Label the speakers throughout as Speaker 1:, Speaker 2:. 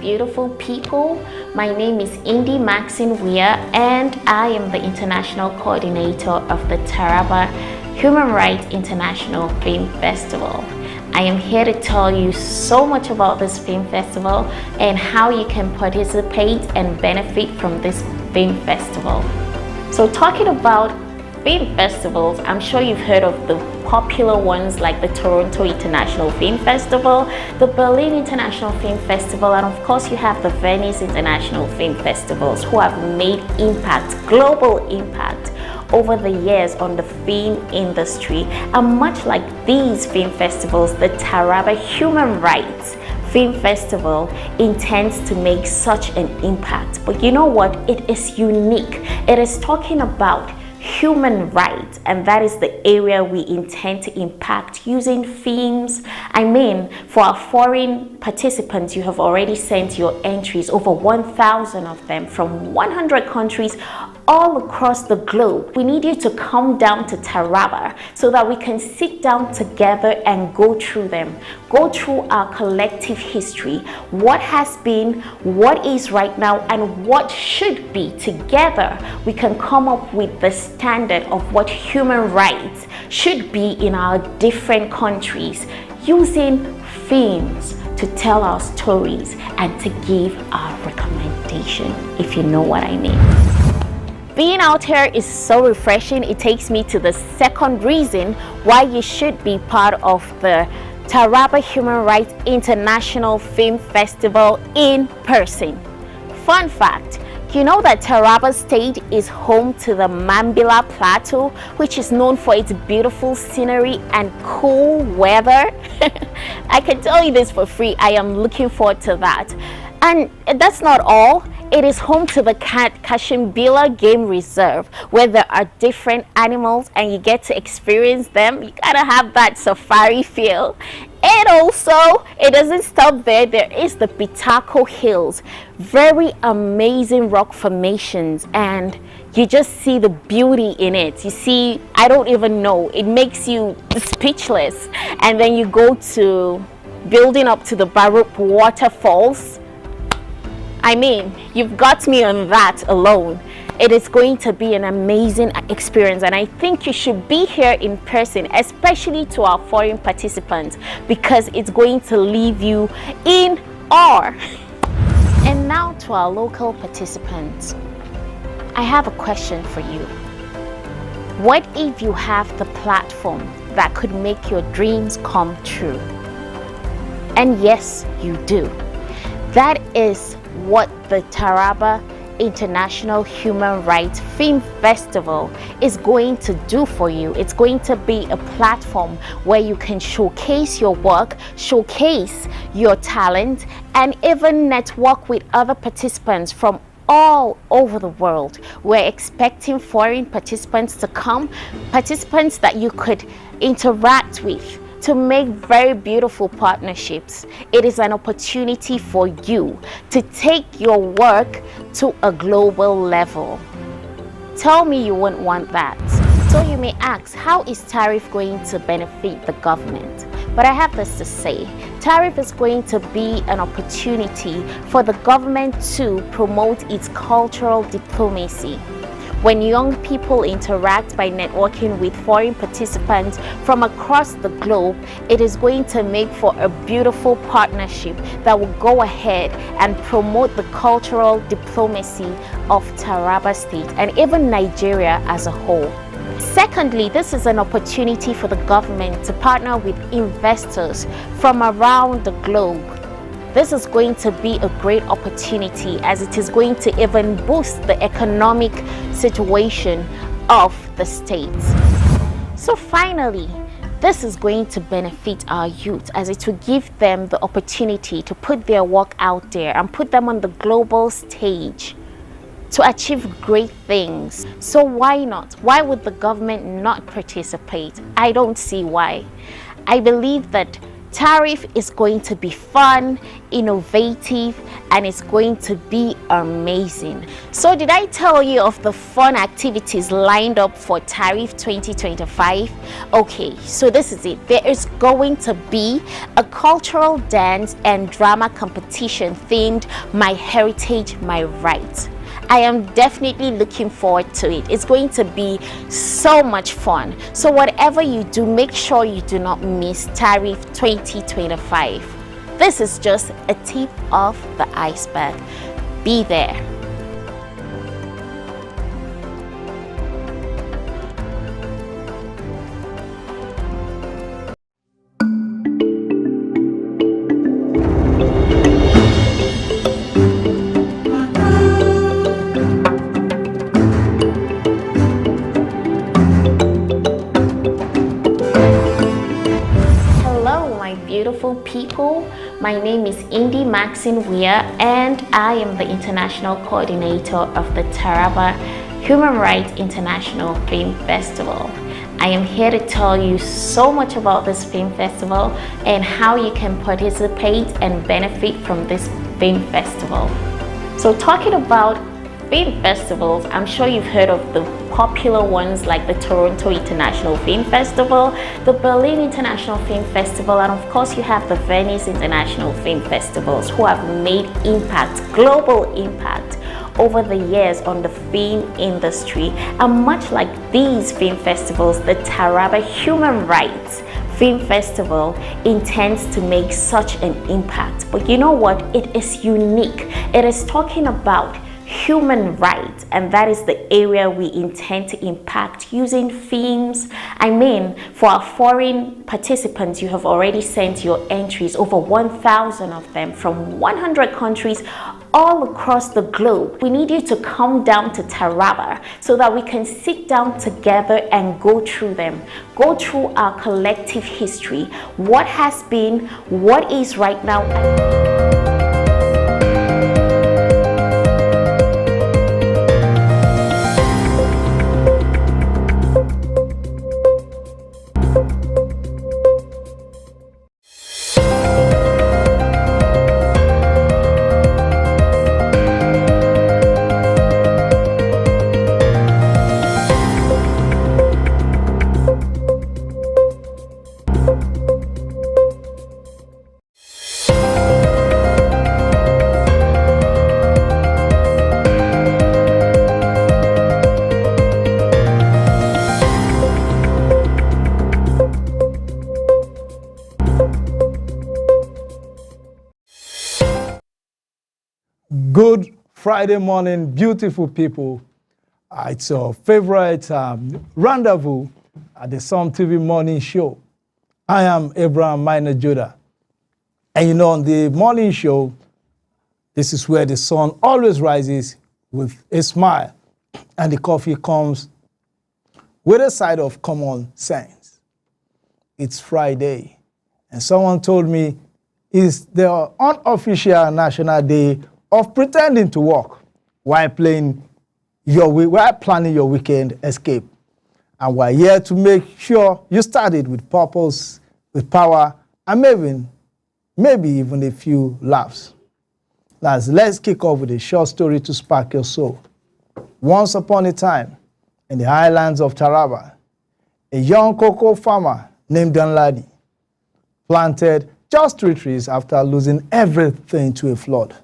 Speaker 1: Beautiful people, my name is Indy Maxine Weir and I am the International Coordinator of the Taraba Human Rights International Film Festival. I am here to tell you so much about this film festival and how you can participate and benefit from this film festival. So talking about film festivals, I'm sure you've heard of the popular ones like the Toronto International Film Festival, the Berlin International Film Festival, and of course you have the Venice International Film Festivals who have made impact, global impact over the years on the film industry. And much like these film festivals, the Taraba Human Rights Film Festival intends to make such an impact. But you know what? It is unique. It is talking about human rights, and that is the area we intend to impact using themes. I mean, for our foreign participants, you have already sent your entries, over 1,000 of them from 100 countries all across the globe. We need you to come down to Taraba so that we can sit down together and go through them, go through our collective history, what has been, what is right now, and what should be. Together we can come up with the standard of what human rights should be in our different countries, using themes to tell our stories and to give our recommendation, if you know what I mean. Being out here is so refreshing. It takes me to the second reason why you should be part of the Taraba Human Rights International Film Festival in person. Fun fact, you know that Taraba State is home to the Mambila Plateau, which is known for its beautiful scenery and cool weather. I can tell you this for free. I am looking forward to that. And that's not all. It is home to the Kashimbila Game Reserve, where there are different animals and you get to experience them. You gotta have that safari feel. And also, it doesn't stop there. There is the Pitako Hills, very amazing rock formations, and you just see the beauty in it. You see, I don't even know, it makes you speechless. And then you go to building up to the Baruch waterfalls. I mean, you've got me on that alone. It is going to be an amazing experience, and I think you should be here in person, especially to our foreign participants, because it's going to leave you in awe. And now to our local participants, I have a question for you. What if you have the platform that could make your dreams come true? And yes, you do. That is what the Taraba International Human Rights Film Festival is going to do for you. It's going to be a platform where you can showcase your work, showcase your talent, and even network with other participants from all over the world. We're expecting foreign participants to come, participants that you could interact with, to make very beautiful partnerships. It is an opportunity for you to take your work to a global level. Tell me you wouldn't want that. So you may ask, how is TARIF going to benefit the government? But I have this to say, TARIF is going to be an opportunity for the government to promote its cultural diplomacy. When young people interact by networking with foreign participants from across the globe, it is going to make for a beautiful partnership that will go ahead and promote the cultural diplomacy of Taraba State and even Nigeria as a whole. Secondly, this is an opportunity for the government to partner with investors from around the globe. This is going to be a great opportunity as it is going to even boost the economic situation of the state. So finally, this is going to benefit our youth as it will give them the opportunity to put their work out there and put them on the global stage to achieve great things. So why not? Why would the government not participate? I don't see why. I believe that Tariff is going to be fun, innovative, and it's going to be amazing. So did I tell you of the fun activities lined up for Tariff 2025? Okay, so this is it. There is going to be a cultural dance and drama competition themed My Heritage, My Right. I am definitely looking forward to it. It's going to be so much fun. So whatever you do, make sure you do not miss Tariff 2025. This is just a tip of the iceberg. Be there. Beautiful people, my name is Indy Maxine Weir and I am the International Coordinator of the Taraba Human Rights International Film Festival. I am here to tell you so much about this film festival and how you can participate and benefit from this film festival. So talking about film festivals, I'm sure you've heard of the popular ones like the Toronto International Film Festival, the Berlin International Film Festival, and of course you have the Venice International Film Festivals who have made impact, global impact over the years on the film industry. And much like these film festivals, the Taraba Human Rights Film Festival intends to make such an impact. But you know what? It is unique. It is talking about human rights, and that is the area we intend to impact using films. I mean, for our foreign participants, you have already sent your entries, over 1,000 of them from 100 countries all across the globe. We need you to come down to Taraba so that we can sit down together and go through them, go through our collective history, what has been, what is right now.
Speaker 2: Good Friday morning, beautiful people. It's your favorite rendezvous at the Sun TV Morning Show. I am Abraham Minor Judah. And you know, on the morning show, this is where the sun always rises with a smile and the coffee comes with a side of common sense. It's Friday, and someone told me it's the unofficial National Day of pretending to work while planning your weekend escape. And we're here to make sure you started with purpose, with power, and maybe even a few laughs. Let's kick off with a short story to spark your soul. Once upon a time, in the highlands of Taraba, a young cocoa farmer named Danladi planted just 3 trees after losing everything to a flood.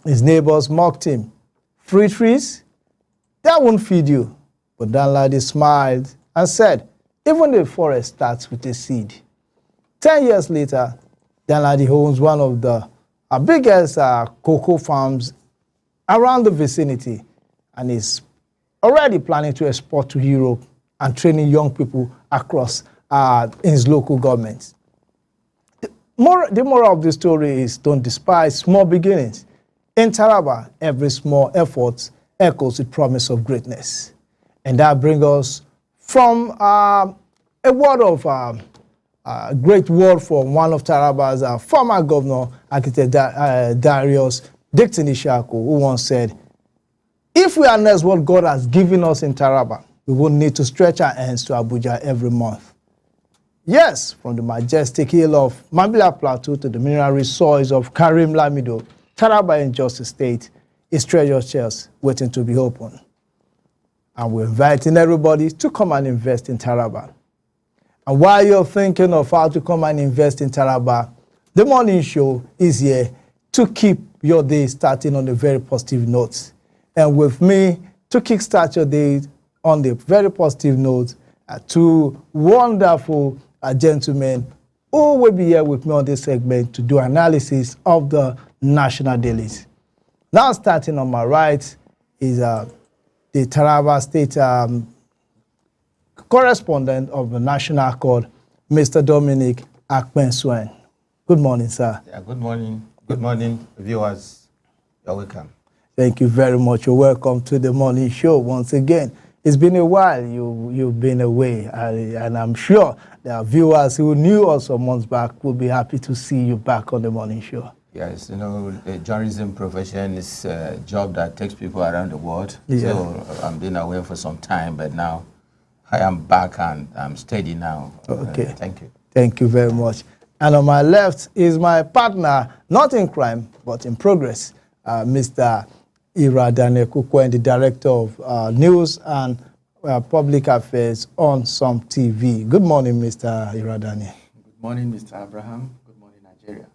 Speaker 2: His neighbors mocked him. 3 trees? That won't feed you. But Danladi smiled and said, even the forest starts with a seed. 10 years later, Danladi owns one of the biggest cocoa farms around the vicinity and is already planning to export to Europe and training young people across his local government. The moral of the story is don't despise small beginnings. In Taraba, every small effort echoes the promise of greatness. And that brings us from a word of great word from one of Taraba's former governor, architect Darius Dixon Ishaku, who once said, if we harness what God has given us in Taraba, we won't need to stretch our hands to Abuja every month. Yes, from the majestic hill of Mambila Plateau to the mineral-rich soils of Karim Lamido, Taraba in just a state is treasure chests waiting to be opened. And we're inviting everybody to come and invest in Taraba. And while you're thinking of how to come and invest in Taraba, the morning show is here to keep your day starting on a very positive note. And with me to kickstart your day on the very positive note, two wonderful gentlemen who will be here with me on this segment to do analysis of the national dailies. Now starting on my right is the Taraba State correspondent of the National Court, Mr. Dominic Akpenswen. Good morning, sir.
Speaker 3: Yeah, good morning. Good morning, viewers. You're welcome.
Speaker 2: Thank you very much. You're welcome to the morning show once again. It's been a while you've been away, and I'm sure there are viewers who knew us some months back will be happy to see you back on the morning show.
Speaker 3: Yes, you know, the journalism profession is a job that takes people around the world.
Speaker 2: Yeah.
Speaker 3: So I've been away for some time, but now I am back and I'm steady now.
Speaker 2: Okay.
Speaker 3: Thank you.
Speaker 2: Thank you very much. And on my left is my partner, not in crime, but in progress, Mr. Iradane Kukwen, the Director of News and Public Affairs on Some TV. Good morning, Mr. Iradane.
Speaker 4: Good morning, Mr. Abraham. Good morning, Nigeria.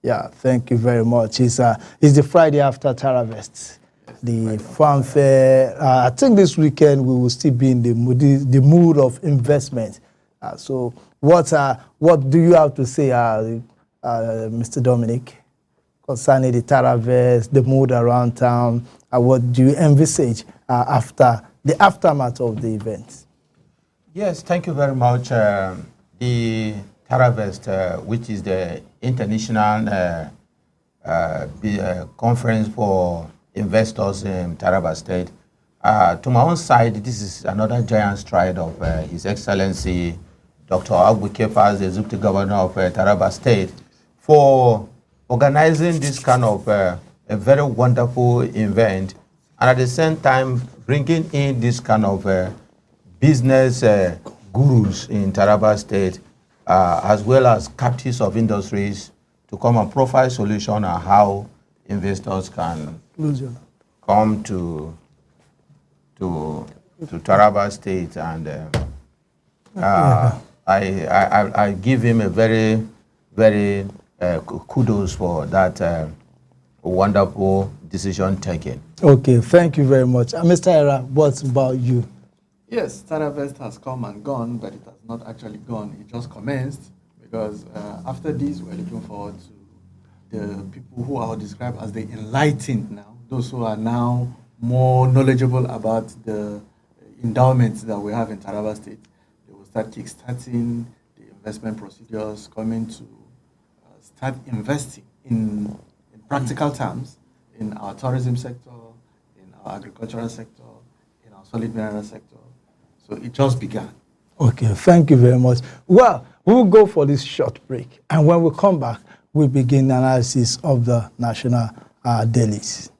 Speaker 2: Yeah, thank you very much. It's the Friday after Taravest. The fanfare. I think this weekend we will still be in the mood of investment. So what do you have to say, Mr. Dominic, concerning the Taravest, the mood around town? What do you envisage after the aftermath of the event?
Speaker 3: Yes, thank you very much. The Taravest, which is the international conference for investors in Taraba State. To my own side, this is another giant stride of His Excellency Dr. Agbu Kefas, the Executive Governor of Taraba State, for organizing this kind of a very wonderful event, and at the same time bringing in this kind of business gurus in Taraba State, as well as captives of industries, to come and provide solution on how investors can come to Taraba State, and I give him a very, very kudos for that wonderful decision taken.
Speaker 2: Okay, thank you very much. Mr. Era, what about you?
Speaker 4: Yes, Taravest has come and gone, but it has not actually gone. It just commenced, because after this, we're looking forward to the people who are described as the enlightened now, those who are now more knowledgeable about the endowments that we have in Taraba State. They will start kickstarting the investment procedures, coming to start investing in practical terms in our tourism sector, in our agricultural sector, in our solid mineral sector. So it just began.
Speaker 2: Okay, thank you very much. Well, we will go for this short break, and when we come back, we begin analysis of the national dailies.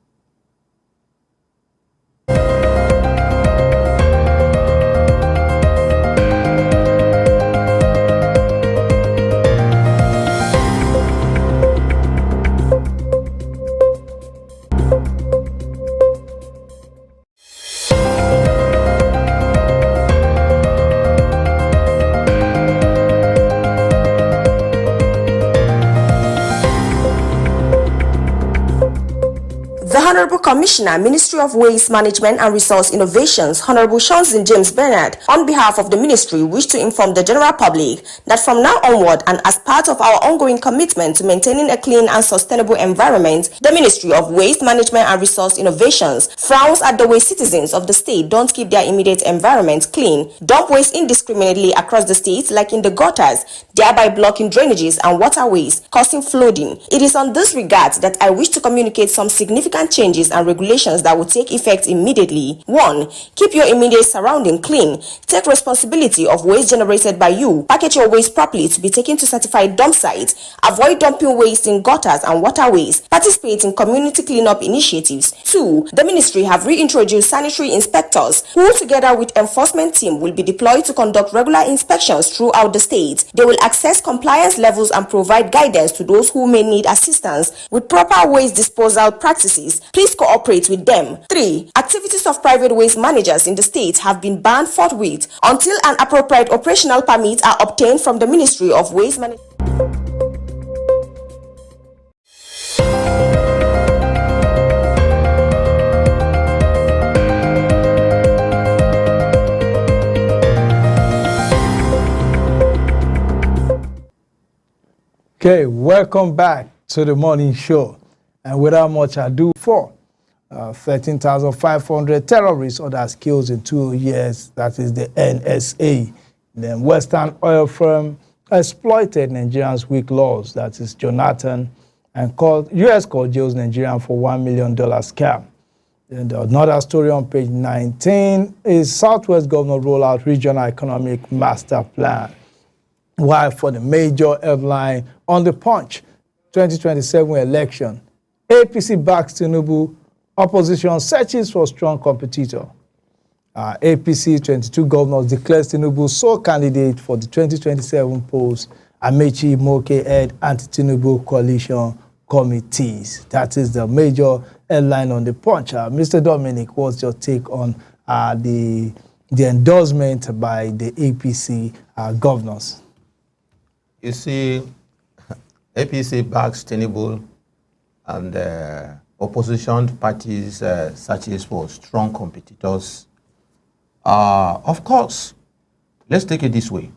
Speaker 5: Commissioner, Ministry of Waste Management and Resource Innovations, Honorable Shonzin James Bernard, on behalf of the ministry, wish to inform the general public that from now onward and as part of our ongoing commitment to maintaining a clean and sustainable environment, the Ministry of Waste Management and Resource Innovations frowns at the way citizens of the state don't keep their immediate environment clean, dump waste indiscriminately across the state like in the gutters, thereby blocking drainages and waterways, causing flooding. It is on this regard that I wish to communicate some significant changes and regulations that will take effect immediately. 1. Keep your immediate surrounding clean. Take responsibility of waste generated by you. Package your waste properly to be taken to certified dump sites. Avoid dumping waste in gutters and waterways. Participate in community cleanup initiatives. 2. The ministry have reintroduced sanitary inspectors who, together with enforcement team, will be deployed to conduct regular inspections throughout the state. They will assess compliance levels and provide guidance to those who may need assistance with proper waste disposal practices. Please cooperate with them. 3. Activities of private waste managers in the state have been banned forthwith until an appropriate operational permit are obtained from the Ministry of Waste Management.
Speaker 2: Okay, welcome back to the morning show. And without much ado, 13,500 terrorists others killed in 2 years. That is the NSA. Then Western oil firm exploited Nigerians' weak laws. That is Jonathan, and U.S. called jails Nigerian for $1 million scam. And another story on page 19 is Southwest governor roll out regional economic master plan. While for the major headline on the Punch, 2027 election, APC backs Tinubu, opposition searches for strong competitor. APC 22 governors declares Tinubu sole candidate for the 2027 post. Amechi Moke head anti-Tinubu coalition committees. That is the major headline on the Punch. Mr. Dominic, what's your take on the endorsement by the APC governors?
Speaker 3: You see, APC backs Tinubu and opposition parties searches for strong competitors. Of course, let's take it this way.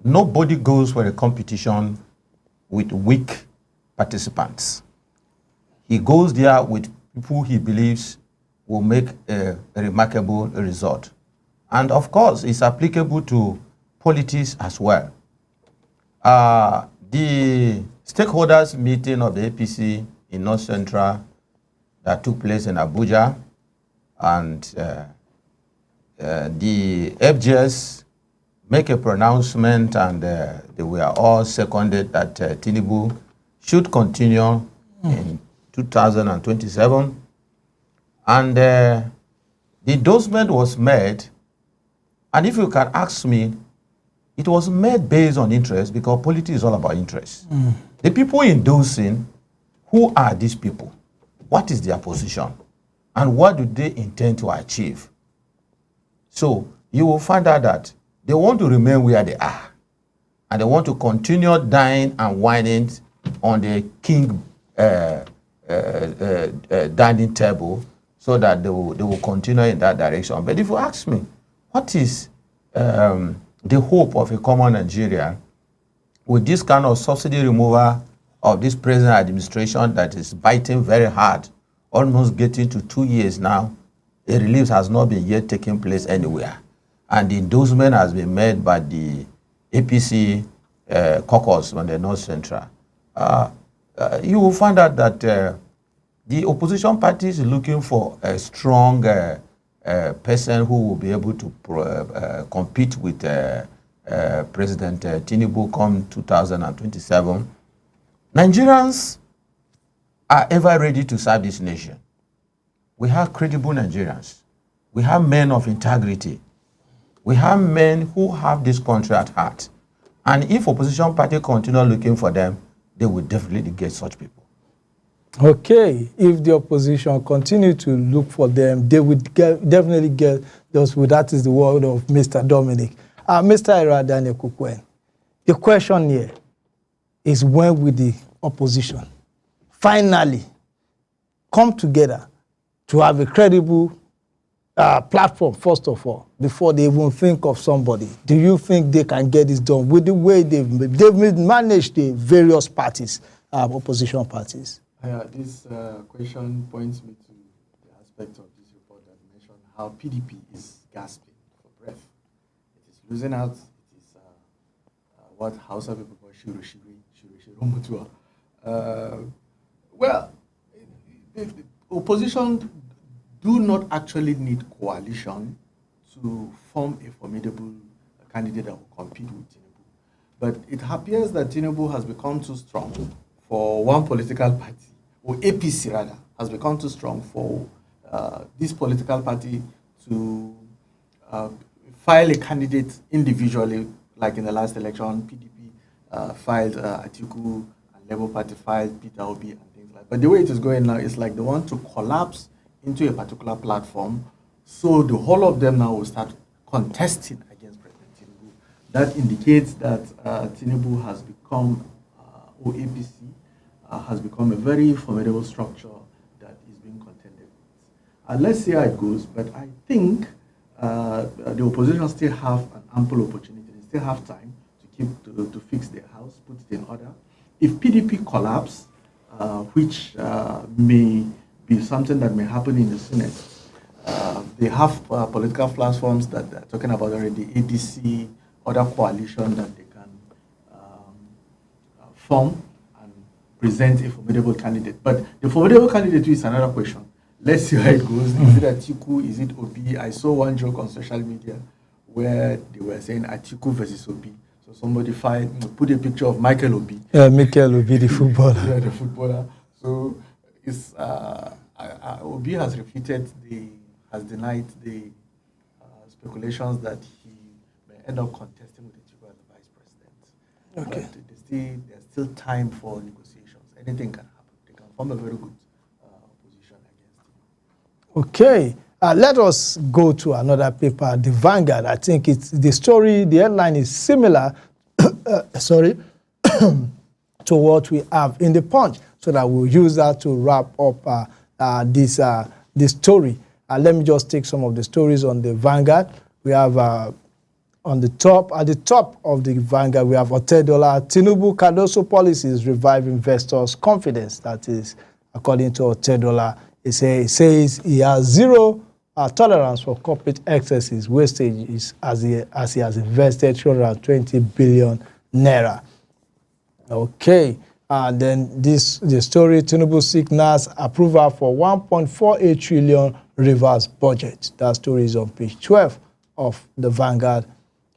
Speaker 3: Nobody goes for a competition with weak participants. He goes there with people he believes will make a remarkable result. And of course, it's applicable to politics as well. The stakeholders meeting of the APC in North Central that took place in Abuja, and the FGS make a pronouncement, and they were all seconded that Tinubu should continue in 2027. And the endorsement was made, and if you can ask me, it was made based on interest, because politics is all about interest. The people endorsing, who are these people? What is their position? And what do they intend to achieve? So you will find out that they want to remain where they are, and they want to continue dying and whining on the king dining table, so that they will continue in that direction. But if you ask me, what is the hope of a common Nigeria with this kind of subsidy removal of this present administration that is biting very hard, almost getting to 2 years now? A relief has not been yet taking place anywhere. And the endorsement has been made by the APC caucus on the North Central. You will find out that the opposition party is looking for a strong person who will be able to compete with President Tinubu come 2027. Nigerians are ever ready to serve this nation. We have credible Nigerians. We have men of integrity. We have men who have this country at heart. And if opposition party continue looking for them, they will definitely get such people.
Speaker 2: Okay, if the opposition continue to look for them, they would definitely get those. That is the word of Mr. Dominic. Mr. Ira Daniel Kukwen, the question here is, when will the opposition finally come together to have a credible platform, first of all, before they even think of somebody? Do you think they can get this done with the way they've managed the various parties, opposition parties?
Speaker 4: This question points me to the aspect of this report that mentioned how PDP is gasping for breath. It is losing out. It is what Hausa people call Shiro Mutua. Well, the opposition do not actually need coalition to form a formidable candidate that will compete with Tinubu. But it appears that Tinubu has become too strong for one political party, or APC rather, has become too strong for this political party to file a candidate individually, like in the last election, PDP filed Atiku, and Labour Party filed Peter Obi, and things like that. But the way it is going now is like they want to collapse into a particular platform, so the whole of them now will start contesting against President Tinubu. That indicates that Tinubu has become, or APC, has become a very formidable structure that is being contended with. Let's see how it goes, but I think the opposition still have an ample opportunity. They still have time to fix their house, put it in order. If PDP collapse, which may be something that may happen in the Senate, they have political platforms that they're talking about already, ADC, other coalition that they can form and present a formidable candidate. But the formidable candidate is another question. Let's see how it goes. Is it Atiku? Is it Obi? I saw one joke on social media where they were saying Atiku versus Obi. So somebody put a picture of Michael Obi.
Speaker 2: Yeah, Michael Obi, the footballer.
Speaker 4: Yeah, the footballer. So it's Obi has denied the speculations that he may end up contesting with Atiku as the vice president.
Speaker 2: Okay.
Speaker 4: But there's still time for negotiations. Anything can happen. They can form a very good opposition against him.
Speaker 2: Okay. Let us go to another paper, the Vanguard. I think it's the story, the headline is similar, to what we have in the Punch, so that we'll use that to wrap up this story. Let me just take some of the stories on the Vanguard. We have at the top of the Vanguard, we have Otedola. Tinubu Cardoso policies revive investors' confidence. That is, according to Otedola, he says he has zero tolerance for corporate excesses, wastages, as he has invested 220 billion naira. Okay. Then the story, Tinubu signals approval for 1.48 trillion reverse budget. That story is on page 12 of the Vanguard.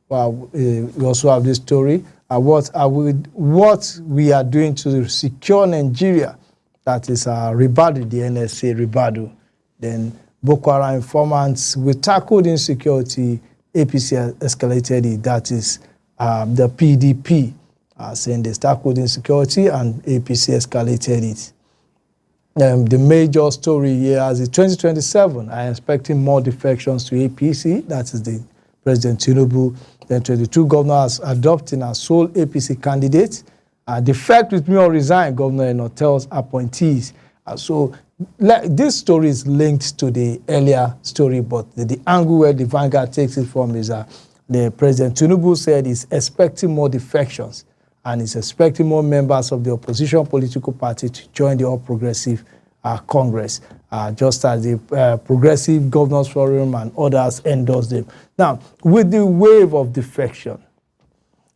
Speaker 2: We also have this story, what we are doing to secure Nigeria. That is Ribadu, the NSA Ribadu. Then Boko Haram informants, we tackled insecurity, APC escalated it. That is the PDP. Saying they tackled insecurity and APC escalated it. The major story here is 2027. I am expecting more defections to APC. That is the President Tinubu. Then 22 governors adopting a sole APC candidate. Defect with me or resign, Governor Eno tells appointees. So this story is linked to the earlier story, but the angle where the Vanguard takes it from is the President Tinubu said he's expecting more defections and is expecting more members of the opposition political party to join the All Progressive Congress, just as the Progressive Governors Forum and others endorse them. Now, with the wave of defection,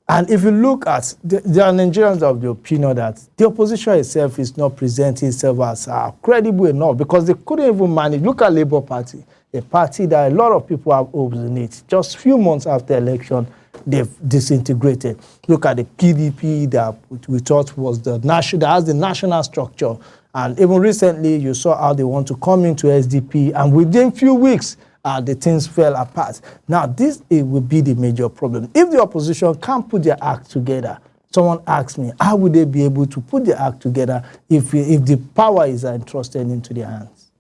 Speaker 2: and if you look at, there are Nigerians of the opinion that the opposition itself is not presenting itself as credible enough, because they couldn't even manage. Look at Labour Party, a party that a lot of people have hopes in it. Just a few months after election, they've disintegrated. Look at the PDP that we thought was that has the national structure. And even recently, you saw how they want to come into SDP, and within few weeks, the things fell apart. Now, it will be the major problem. If the opposition can't put their act together, someone asked me, how would they be able to put their act together if the power is entrusted into their hands?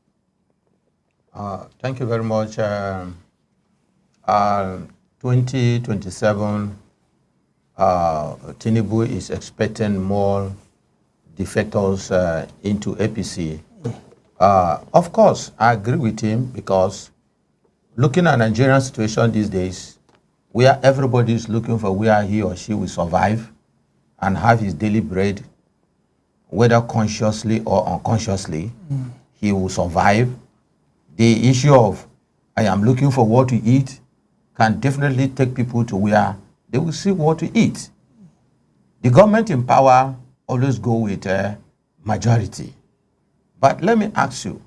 Speaker 3: Thank you very much. 2027, Tinubu is expecting more defectors into APC. Of course, I agree with him because looking at Nigerian situation these days, where everybody is looking for where he or she will survive and have his daily bread, whether consciously or unconsciously, he will survive. The issue of I am looking for what to eat can definitely take people to where they will see what to eat. The government in power always go with a majority. But let me ask you,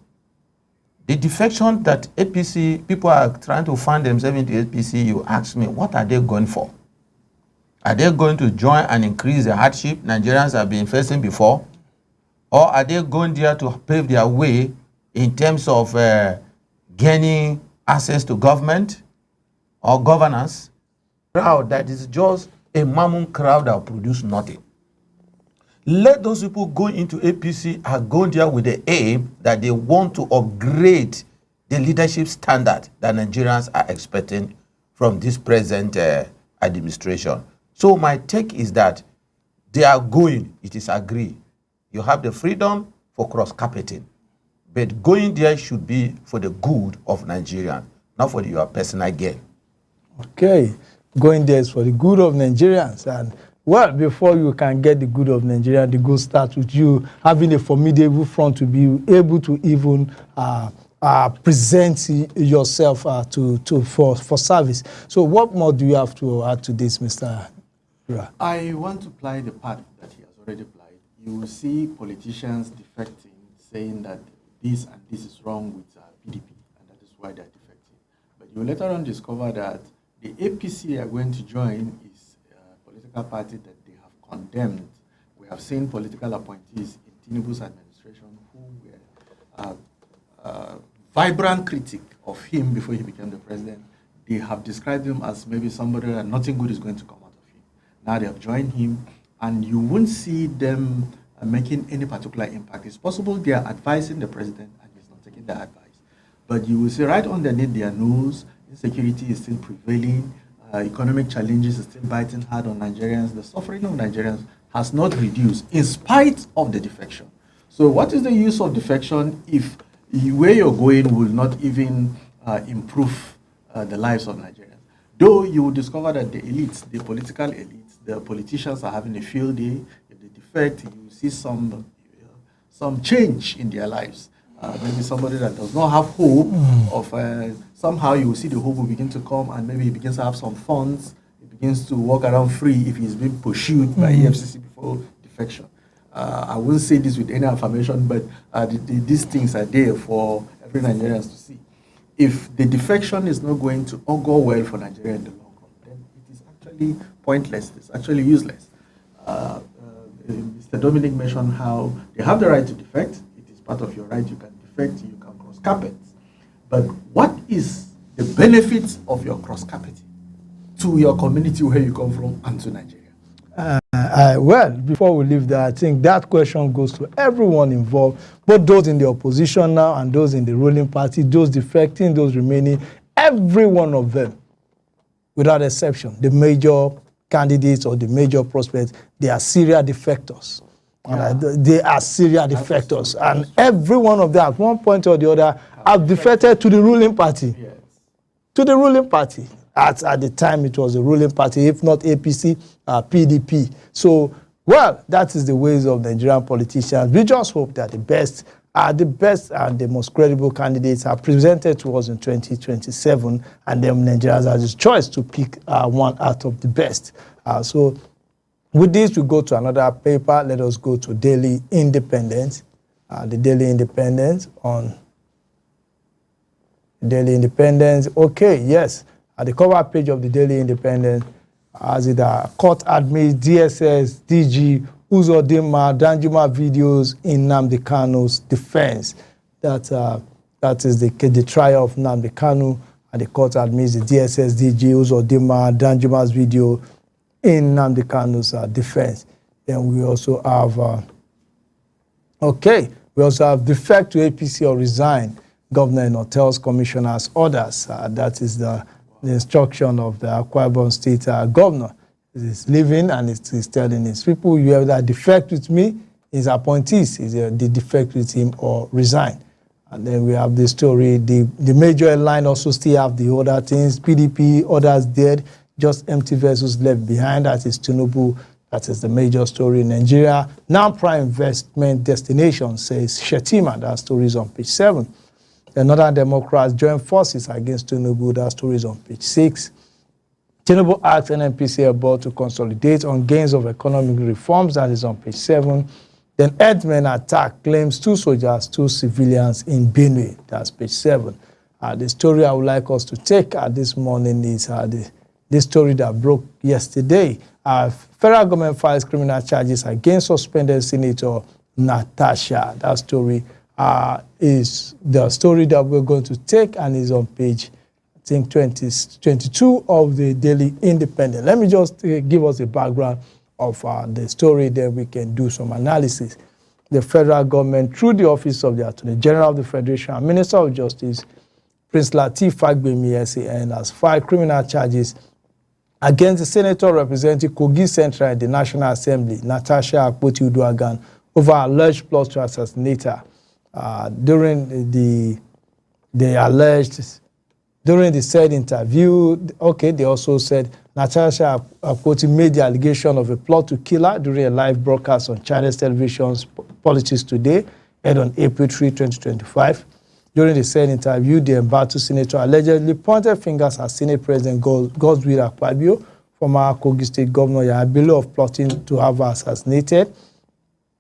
Speaker 3: the defection that APC, people are trying to find themselves into APC, you ask me, what are they going for? Are they going to join and increase the hardship Nigerians have been facing before? Or are they going there to pave their way in terms of gaining access to government or governance? Crowd that is just a mammon crowd that produce nothing. Let those people go into APC and go there with the aim that they want to upgrade the leadership standard that Nigerians are expecting from this present administration. So my take is that they are going, it is agreed. You have the freedom for cross-carpeting, but going there should be for the good of Nigerians, not for your personal gain.
Speaker 2: Okay, going there is for the good of Nigerians. And well, before you can get the good of Nigeria, the good starts with you having a formidable front to be able to even present yourself for service. So what more do you have to add to this, Mr. Ra?
Speaker 4: I want to apply the part that he has already applied. You will see politicians defecting, saying that this and this is wrong with PDP, and that is why they are defecting. But you will later on discover that the APC they are going to join is a party that they have condemned. We have seen political appointees in Tinubu's administration who were vibrant critic of him before he became the president. They have described him as maybe somebody that nothing good is going to come out of him. Now they have joined him, and you won't see them making any particular impact. It's possible they are advising the president and he's not taking their advice. But you will see right underneath their nose, insecurity is still prevailing. Economic challenges are still biting hard on Nigerians. The suffering of Nigerians has not reduced in spite of the defection. So what is the use of defection if where you're going will not even improve the lives of Nigerians? Though you will discover that the elites, the political elites, the politicians are having a field day. If they defect, you will see some change in their lives. Maybe somebody that does not have hope of somehow you will see the hope will begin to come, and maybe he begins to have some funds. He begins to walk around free if he's been pursued by EFCC before defection. I won't say this with any affirmation, but these things are there for every Nigerian to see. If the defection is not going to augur well for Nigeria in the long run, then it is actually pointless. It's actually useless. Mr. Dominic mentioned how they have the right to defect. Part of your right, you can defect, you can cross carpet. But what is the benefits of your cross carpeting to your community where you come from and to Nigeria?
Speaker 2: Well, before we leave that, I think that question goes to everyone involved, both those in the opposition now and those in the ruling party, those defecting, those remaining, every one of them, without exception, the major candidates or the major prospects, they are serial defectors. They are serial defectors, and every one of them, at one point or the other, have defected to the ruling party. Yes. To the ruling party. At the time, it was the ruling party, if not APC, PDP. So, well, that is the ways of Nigerian politicians. We just hope that the best and the most credible candidates are presented to us in 2027, and then Nigerians have this choice to pick one out of the best. With this, we go to another paper. Let us go to Daily Independent. The Daily Independent on Daily Independent. Okay, yes. At the cover page of the Daily Independent, as it court admits DSS, DG, Uzodinma, Danjuma videos in Nnamdi Kanu's defense. That is the trial of Nnamdi Kanu, and the court admits the DSS, DG, Uzodinma, Danjuma's video in Nnamdi Kanu's defense. Then we also have, we also have defect to APC or resign, Governor in hotels, commissioners, orders. That is the instruction of the Akwa Ibom State governor. He's leaving and he's telling his people, you have that defect with me, his appointees, they defect with him or resign. And then we have the story, the major line also still have the other things, PDP, others dead, just empty vessels left behind. That is Tinubu. That is the major story in Nigeria. Now prime investment destination, says Shetima. That story is on page 7. Another Democrats join forces against Tinubu. That story is on page 6. Tinubu asks NNPC board to consolidate on gains of economic reforms. That is on page 7. Then Herdsmen attack claims 2 soldiers, 2 civilians in Benue. That's page 7. The story I would like us to take this morning is this story that broke yesterday. Federal government files criminal charges against suspended Senator Natasha. That story is the story that we're going to take and is on page, I think, 22 of the Daily Independent. Let me just give us a background of the story, then we can do some analysis. The federal government, through the office of the Attorney General of the Federation and Minister of Justice, Prince Lateef Fagbemi, SAN, has filed criminal charges against the senator representing Kogi Central in the National Assembly, Natasha Akpoti-Uduaghan, over alleged plot to assassinate her. During the said interview, they also said Natasha Akpoti made the allegation of a plot to kill her during a live broadcast on China's television's Politics Today, aired on April 3, 2025. During the said interview, the embattled senator allegedly pointed fingers at Senate President Godswill Akpabio, former Kogi State Governor Yahaya Bello, of plotting to have her assassinated.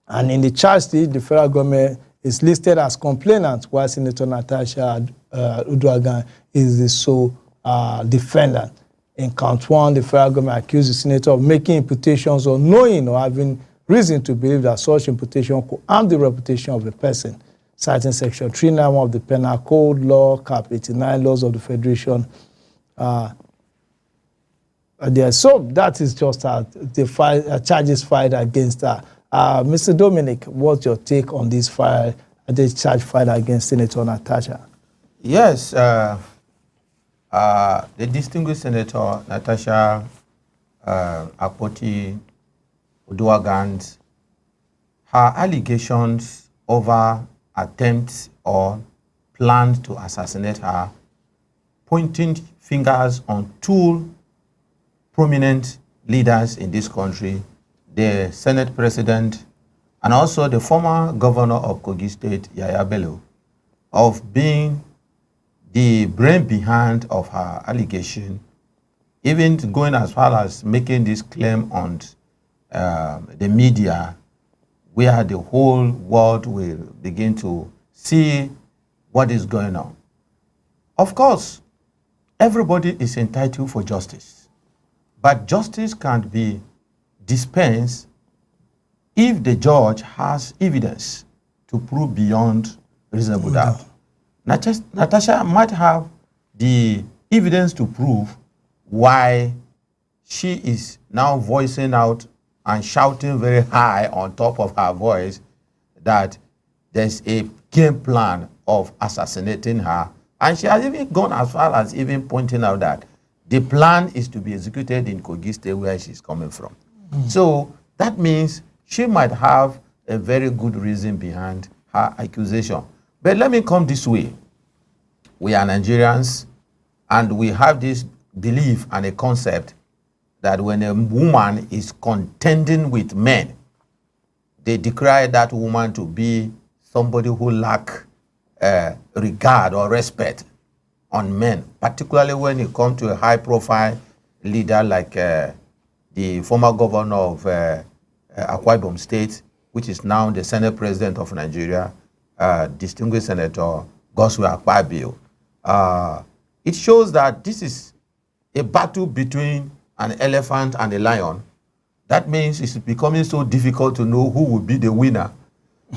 Speaker 2: And in the charge sheet, the federal government is listed as complainant, while Senator Natasha Uduaghan is the sole defendant. In count 1, the federal government accused the senator of making imputations or knowing or having reason to believe that such imputation could harm the reputation of a person, citing Section 391 of the Penal Code, Law, Cap 89, Laws of the Federation. So that is just the charges filed against her. Mr. Dominic, what's your take on this charge filed against Senator Natasha?
Speaker 3: Yes, the distinguished Senator Natasha Akpoti-Uduaghan, her allegations over attempts or planned to assassinate her, pointing fingers on 2 prominent leaders in this country, the Senate President and also the former governor of Kogi State, Yahaya Bello, of being the brain behind of her allegation, even going as far as making this claim on the media, where the whole world will begin to see what is going on. Of course, everybody is entitled for justice, but justice can't be dispensed if the judge has evidence to prove beyond reasonable doubt. Natasha might have the evidence to prove why she is now voicing out and shouting very high on top of her voice that there's a game plan of assassinating her. And she has even gone as far as even pointing out that the plan is to be executed in Kogi State, where she's coming from. So that means she might have a very good reason behind her accusation. But let me come this way. We are Nigerians, and we have this belief and a concept that when a woman is contending with men, they decry that woman to be somebody who lacks regard or respect on men, particularly when it comes to a high-profile leader like the former governor of Akwa Ibom State, which is now the Senate President of Nigeria, distinguished Senator Godswill Akpabio. It shows that this is a battle between an elephant and a lion. That means it's becoming so difficult to know who will be the winner,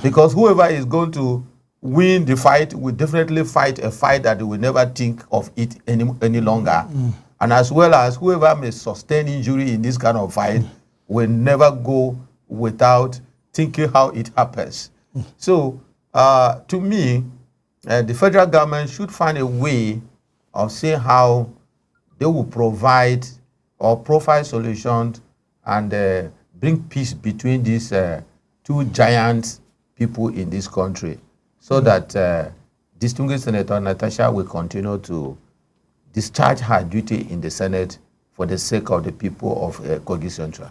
Speaker 3: because whoever is going to win the fight will definitely fight a fight that they will never think of it any longer. And as well as whoever may sustain injury in this kind of fight will never go without thinking how it happens. So to me, the federal government should find a way of seeing how they will provide or profile solutions and bring peace between these 2 giant people in this country, so that distinguished Senator Natasha will continue to discharge her duty in the Senate for the sake of the people of Kogi Central.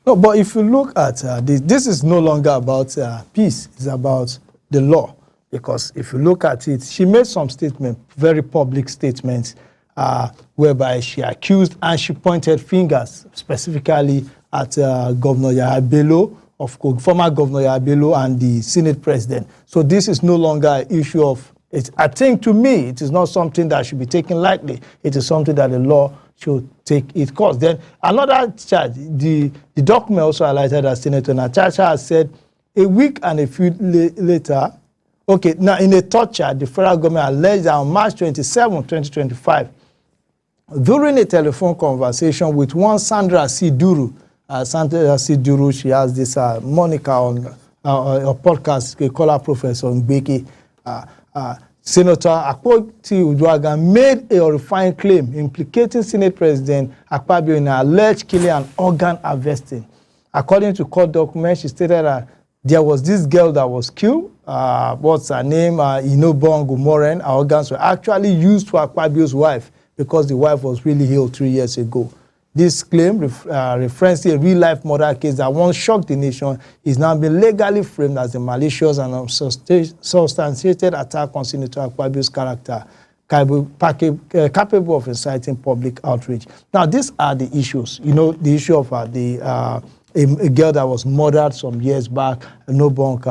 Speaker 2: No, but if you look at this is no longer about peace. It's about the law. Because if you look at it, she made some statements, very public statements, whereby she accused and she pointed fingers specifically at Governor Yahaya Bello of Kogi, former Governor Yahaya Bello and the Senate President. So this is no longer an issue of, I think to me, it is not something that should be taken lightly. It is something that the law should take its course. Then another charge, the document also highlighted that Senator Natasha has said a week and a few later, okay, now in a third charge, the federal government alleged that on March 27, 2025, during a telephone conversation with one Sandra C. Duru, she has this moniker on a podcast, they call her Professor Mbeki. Senator Akpoti Uduaghan made a horrifying claim implicating Senate President Akpabio in an alleged killing and organ harvesting. According to court documents, she stated that there was this girl that was killed. What's her name? Inobong Umoren. Her organs were actually used for Akpabio's wife because the wife was really ill 3 years ago. This claim, referencing a real-life murder case that once shocked the nation, is now being legally framed as a malicious and unsubstantiated attack on Senator Akpabio's character, capable of inciting public outrage. Now, these are the issues. You know, the issue of a girl that was murdered some years back, Inobong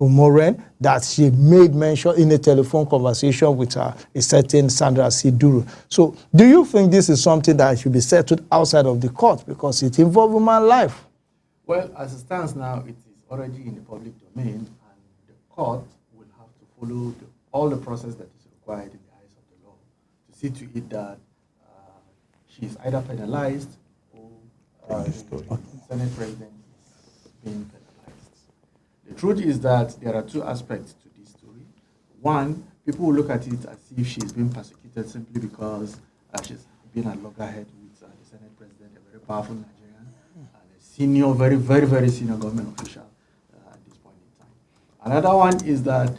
Speaker 2: Umoren, that she made mention in a telephone conversation with a certain Sandra C. Duru. So do you think this is something that should be settled outside of the court because it involves human life?
Speaker 4: Well, as it stands now, it is already in the public domain, and the court will have to follow all the process that is required in the eyes of the law to see to it that she is either penalized or the Senate President is being penalized. The truth is that there are two aspects to this story. One, people will look at it as if she's being persecuted simply because she's been at loggerhead with the Senate President, a very powerful Nigerian, and a senior, very, very, very senior government official at this point in time. Another one is that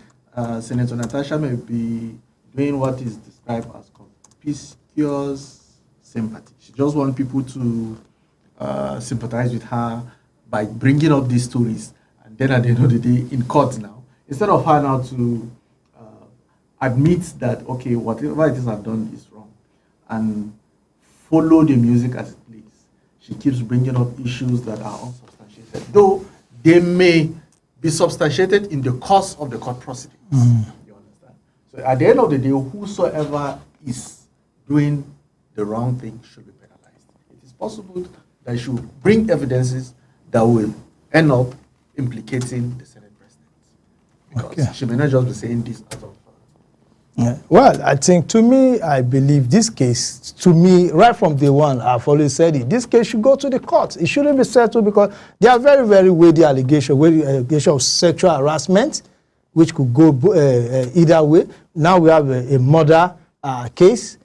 Speaker 4: Senator Natasha may be doing what is described as conspicuous sympathy. She just wants people to sympathize with her by bringing up these stories. Then at the end of the day, in court now, instead of her now to admit that, okay, whatever it is I've done is wrong, and follow the music as it plays, she keeps bringing up issues that are unsubstantiated, though they may be substantiated in the course of the court proceedings. You understand? So at the end of the day, whosoever is doing the wrong thing should be penalized. It is possible that she should bring evidences that will end up implicating the Senate President. Because she may not just be saying this out of...
Speaker 2: Yeah. Well, I think to me, I believe this case, to me, right from day one, I've always said it, this case should go to the court. It shouldn't be settled because there are very, very weighty allegations of sexual harassment, which could go either way. Now we have a murder case,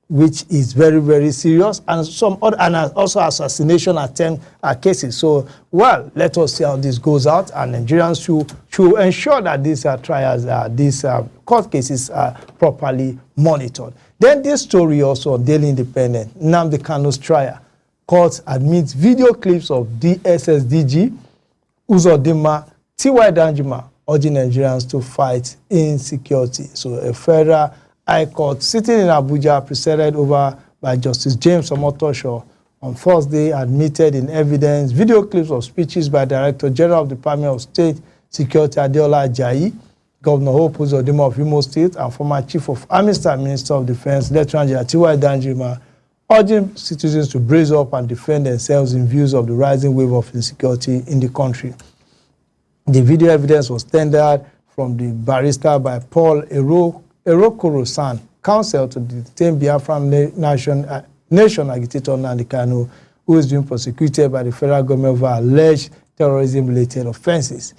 Speaker 2: which is very, very serious, and some other, and also assassination attempt cases. So, well, let us see how this goes out, and Nigerians should ensure that these trials, these court cases are properly monitored. Then this story also on Daily Independent, Nnamdi Kanu's trial. Court admits video clips of DSSDG, Uzodinma, T.Y. Danjuma, urging Nigerians to fight insecurity. So a federal High Court sitting in Abuja, presided over by Justice James Omotosho, on Thursday admitted in evidence video clips of speeches by Director General of the Department of State Security Adeola Ajayi, Governor Hope Uzodinma of Imo State, and former Chief of Army Staff Minister of Defense, Lieutenant General T.Y. Danjuma, urging citizens to brace up and defend themselves in view of the rising wave of insecurity in the country. The video evidence was tendered from the barrister by Paul Erokoro-san, counsel to the detained Biafran nation agitator Nnamdi Kanu, who is being prosecuted by the federal government for alleged terrorism-related offenses.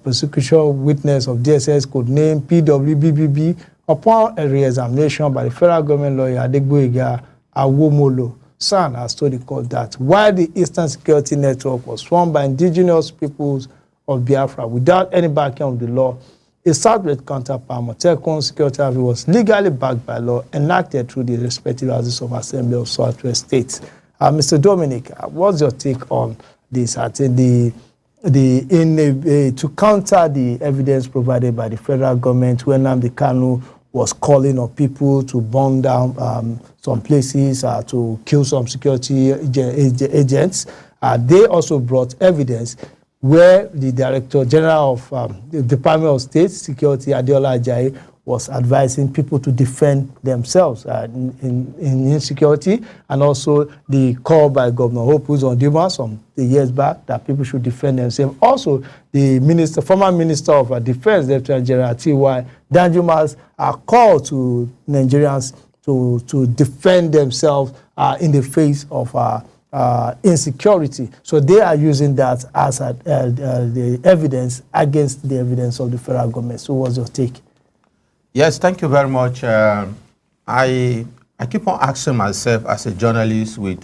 Speaker 2: Prosecution witness of DSS could name PWBBB upon a re-examination by the federal government lawyer Adegboyega Awomolo. San has told the court that while the Eastern Security Network was formed by indigenous peoples of Biafra without any backing of the law, a Southwest counterpart, Motekun Security Service, was legally backed by law, enacted through the respective houses of assembly of Southwest states. Mr. Dominic, what's your take on this? I think to counter the evidence provided by the federal government when Nnamdi Kanu was calling on people to burn down some places, to kill some security agents, they also brought evidence where the Director General of the Department of State Security, Adeola Ajayi, was advising people to defend themselves in insecurity, and also the call by Governor Hope Uzodinma some years back that people should defend themselves. Also, the former Minister of Defense, Lieutenant General T.Y. Danjuma's call to Nigerians to defend themselves in the face of insecurity. So they are using that as the evidence against the evidence of the federal government. So what's your take?
Speaker 3: Yes, thank you very much. I keep on asking myself as a journalist with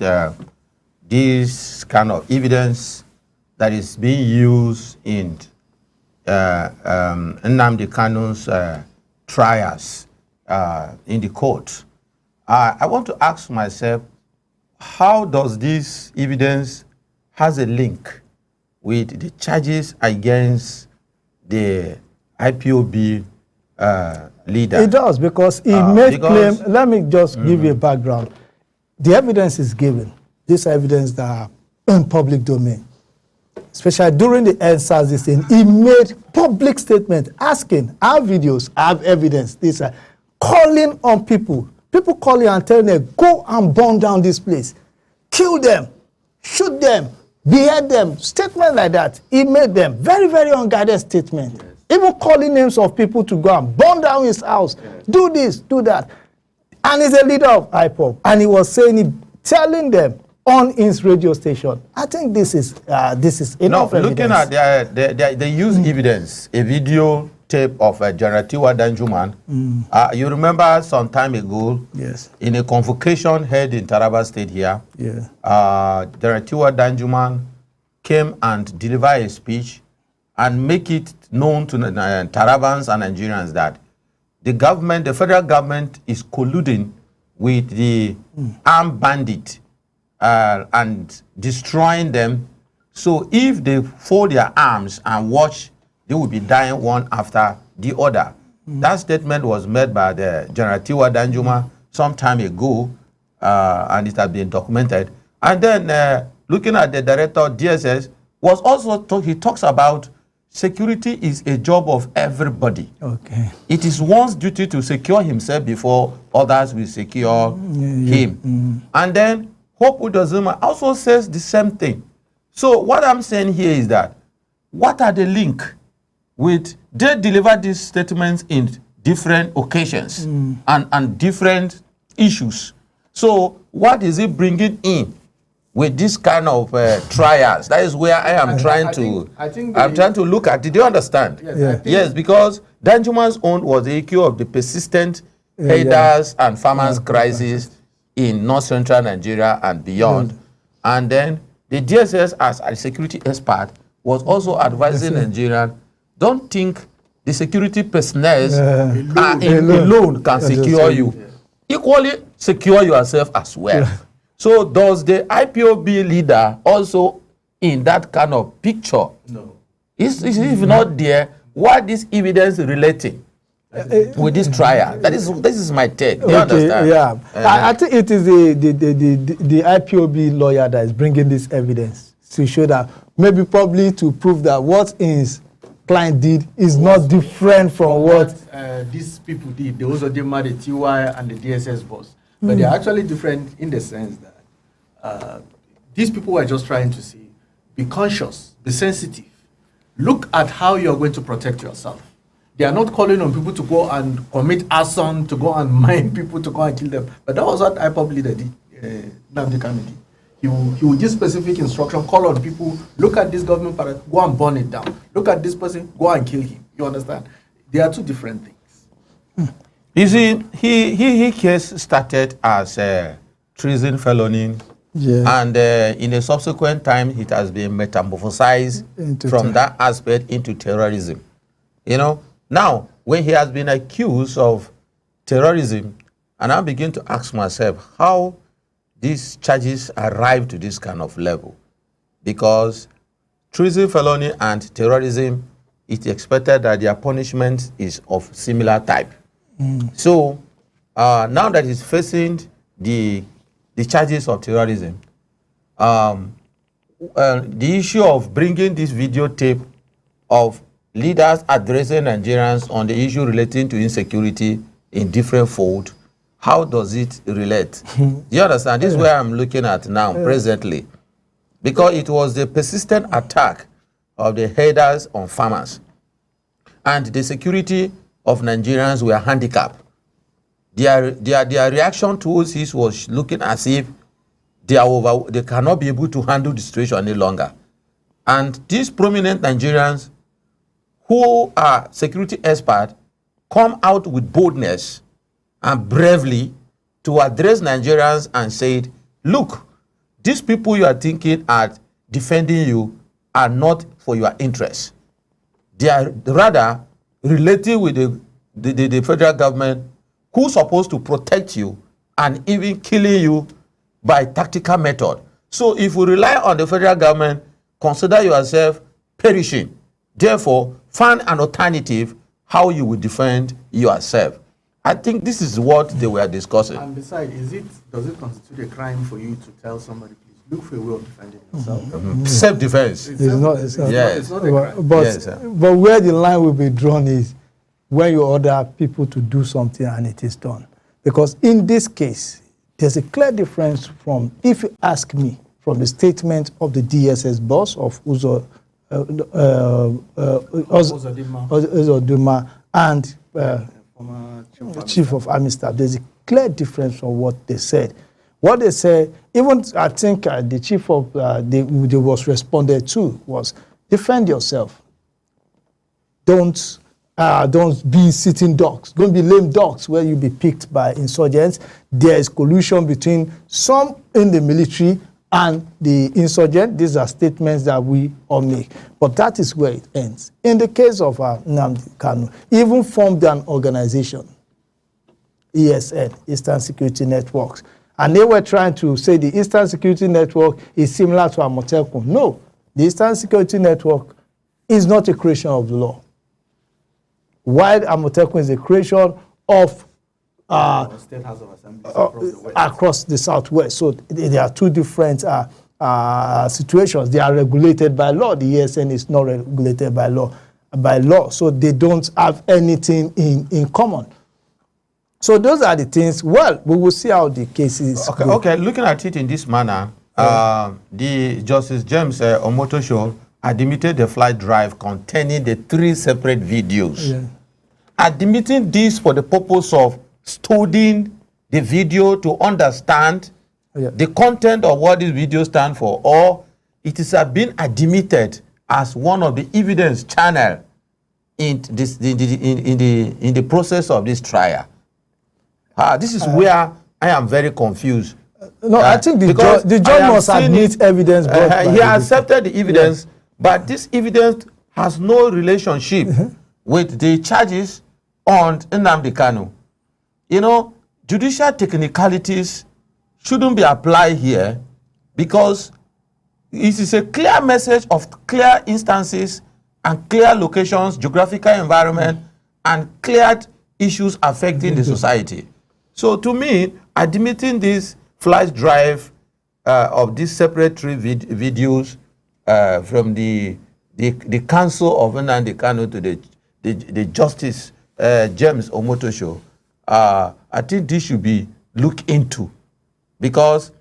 Speaker 3: this kind of evidence that is being used in Nnamdi Kanu's trials in the court. I want to ask myself, how does this evidence has a link with the charges against the IPOB leader?
Speaker 2: It does, because he made claim. Let me just give you a background. The evidence is given. This evidence that are in public domain, especially during the NSAS thing, he made public statement asking, I have videos, I have evidence. These are calling on people calling and telling them, go and burn down this place, kill them, shoot them, behead them. Statement like that. He made them very, very unguided statement. Yes. Even calling names of people to go and burn down his house, do this, do that. And he's a leader of IPOB. And he was saying, telling them on his radio station. I think this is enough evidence.
Speaker 3: Looking at they use evidence, a video tape of General T.Y. Danjuma. You remember some time ago,
Speaker 2: yes,
Speaker 3: in a convocation held in Taraba State here, General T.Y. Danjuma came and delivered a speech and make it known to Tarabans and Nigerians that the government, the federal government, is colluding with the armed bandit and destroying them. So if they fold their arms and watch, they will be dying one after the other. That statement was made by the General T.Y. Danjuma some time ago, and it has been documented. And then looking at the director of DSS, was also he talks about security is a job of everybody.
Speaker 2: Okay.
Speaker 3: It is one's duty to secure himself before others will secure him. And then Hope Uzodinma also says the same thing. So what I'm saying here is that, what are the link with, they deliver these statements in different occasions and different issues. So what is it bringing in with this kind of trials? That is where I am trying to look at. Did you understand?
Speaker 4: Yes,
Speaker 3: yes, because Danjuma's own was the issue of the persistent herders and farmers crisis in north-central Nigeria and beyond. And then the DSS, as a security expert, was also advising Nigerians, don't think the security personnel alone can secure you. Equally secure yourself as well. So does the IPOB leader also in that kind of picture?
Speaker 4: No.
Speaker 3: If not there, what is evidence relating with this trial? This is my take. Do you understand?
Speaker 2: Yeah. I think it is the IPOB lawyer that is bringing this evidence to show that, maybe probably to prove that what his client did is not different from what
Speaker 4: these people did. They also did the TY and the DSS boss. But they're actually different in the sense that these people were just trying to say, be conscious, be sensitive. Look at how you're going to protect yourself. They are not calling on people to go and commit arson, to go and mine people, to go and kill them. But that was what IPOB leader did, Nnamdi Kanu did. He will give specific instruction, call on people, look at this government parade, go and burn it down. Look at this person, go and kill him. You understand? They are two different things.
Speaker 3: You see, he case started as a treason felony, and in a subsequent time, it has been metamorphosized from that aspect into terrorism. You know, Now, when he has been accused of terrorism, and I begin to ask myself how these charges arrive to this kind of level. Because treason, felony, and terrorism, it's expected that their punishment is of similar type. So now that he's facing the charges of terrorism, the issue of bringing this videotape of leaders addressing Nigerians on the issue relating to insecurity in different fold, how does it relate? Do you understand? This is where I'm looking at now, presently. Because it was the persistent attack of the headers on farmers. And the security of Nigerians were handicapped. Their reaction towards this was looking as if they cannot be able to handle the situation any longer. And these prominent Nigerians who are security experts come out with boldness and bravely to address Nigerians and said, look, these people you are thinking are defending you are not for your interests. They are rather relating with the federal government who's supposed to protect you and even killing you by tactical method. So if we rely on the federal government, consider yourself perishing. Therefore, find an alternative how you will defend yourself. I think this is what they were discussing.
Speaker 4: And besides, does it constitute a crime for you to tell somebody, please look for a way of defending yourself?
Speaker 3: Self-defense.
Speaker 4: It's not a crime.
Speaker 2: But where the line will be drawn is when you order people to do something and it is done. Because in this case, there's a clear difference from, if you ask me, from the statement of the DSS boss of Uzodinma and Chief of Army Staff. There's a clear difference from what they said. What they said, even I think the chief of they was responded to was defend yourself. Don't be sitting ducks. Don't be lame ducks where you be picked by insurgents. There is collusion between some in the military and the insurgent. These are statements that we all make. But that is where it ends. In the case of Nnamdi Kanu, even formed an organization, ESN, Eastern Security Networks. And they were trying to say the Eastern Security Network is similar to Amotekun. No, the Eastern Security Network is not a creation of the law. While Amotekun is a creation of
Speaker 4: State House of Assembly
Speaker 2: across the Southwest. So there are two different situations. They are regulated by law. The ESN is not regulated by law. So they don't have anything in common. So those are the things. Well, we will see how the cases go.
Speaker 3: Okay. Looking at it in this manner, the Justice James Omotosho admitted the flight drive containing the 3 separate videos.
Speaker 2: Yeah.
Speaker 3: Admitting this for the purpose of studying the video to understand the content of what this video stands for, or it is been admitted as one of the evidence channel in the process of this trial. This is where I am very confused.
Speaker 2: No, I think the judge must admit evidence.
Speaker 3: He accepted the evidence, but this evidence has no relationship with the charges on Nnamdi Kanu. You know, judicial technicalities shouldn't be applied here because it is a clear message of clear instances and clear locations, geographical environment, and clear issues affecting the society. So to me, admitting this flash drive of these separate 3 videos from the counsel of Nnamdi Kanu to the Justice James Omotosho, I think this should be looked into because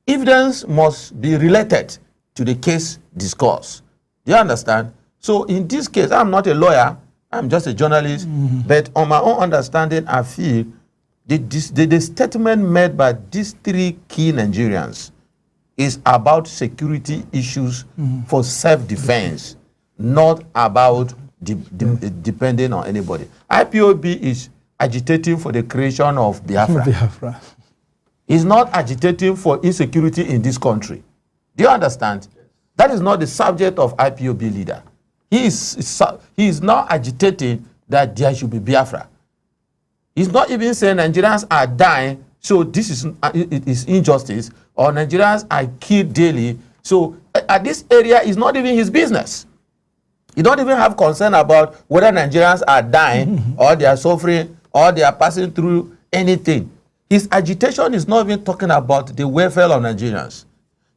Speaker 3: evidence must be related to the case discourse. Do you understand? So in this case, I'm not a lawyer, I'm just a journalist, but on my own understanding, I feel the statement made by these 3 key Nigerians is about security issues for self-defense, not about depending on anybody. IPOB is agitating for the creation of Biafra. Is not agitating for insecurity in this country. Do you understand? That is not the subject of IPOB leader. He is now agitating that there should be Biafra. He's not even saying Nigerians are dying, so this is it is injustice, or Nigerians are killed daily. So at this area is not even his business. He don't even have concern about whether Nigerians are dying or they are suffering or they are passing through anything. His agitation is not even talking about the welfare of Nigerians.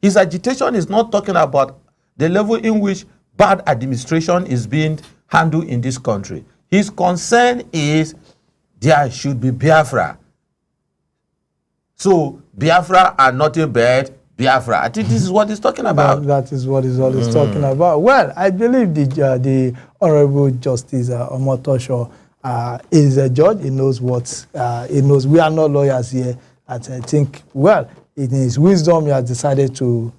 Speaker 3: His agitation is not talking about the level in which bad administration is being handled in this country. His concern is there should be Biafra. So Biafra are nothing but Biafra. I think this is what he's talking about.
Speaker 2: That is what he's always talking about. Well, I believe the Honorable Justice Omotosho is a judge. He knows what he knows. We are not lawyers here. And I think, well, in his wisdom, he has decided to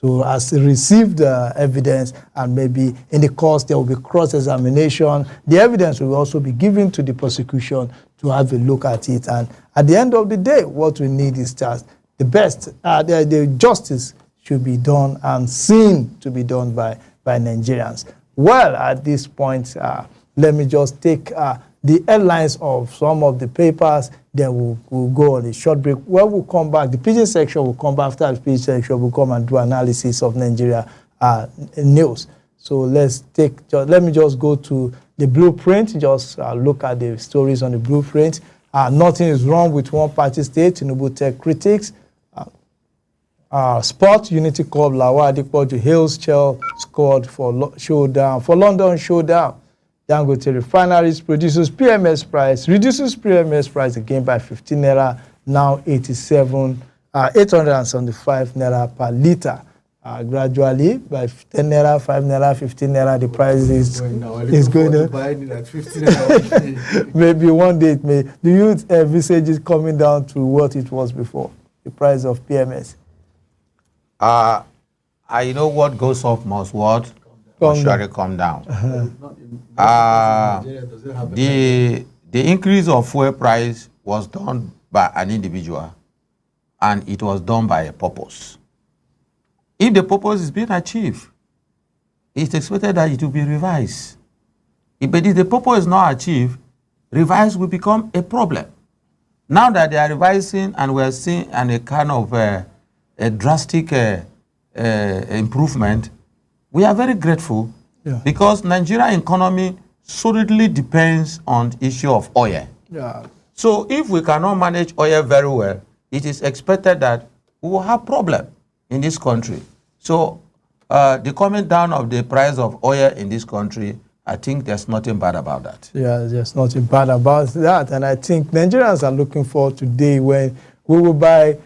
Speaker 2: has received evidence, and maybe in the course there will be cross-examination. The evidence will also be given to the prosecution to have a look at it. And at the end of the day, what we need is just the best. The justice should be done and seen to be done by Nigerians. Well, at this point, let me just take the headlines of some of the papers, then we'll go on a short break. When we'll come back, the Pidgin section will come back. After the Pidgin section, we'll come and do analysis of Nigeria news. So let me just go to the blueprint, just look at the stories on the blueprint. Nothing is wrong with one party state, Tinubu Tech critics. Sport, Unity Club, Lawal Adepoju hails Chelsea scored for London showdown. Dangote Refineries reduces PMS price again by 15 naira, now 875 naira per litre. Gradually, by 10 naira, 5 naira, 15 naira, the price is going up. Maybe one day it may. Do you envisage it coming down to what it was before, the price of PMS?
Speaker 3: I know what goes up must what? Surely come down. The increase of fuel price was done by an individual, and it was done by a purpose. If the purpose is being achieved, it's expected that it will be revised. But if the purpose is not achieved, revise will become a problem. Now that they are revising and we are seeing a kind of a drastic improvement, we are very grateful because Nigerian economy solidly depends on the issue of oil. So if we cannot manage oil very well, it is expected that we will have problem in this country. So the coming down of the price of oil in this country, I think there's nothing bad about that. Yeah,
Speaker 2: there's nothing bad about that. And I think Nigerians are looking forward to the day when we will buy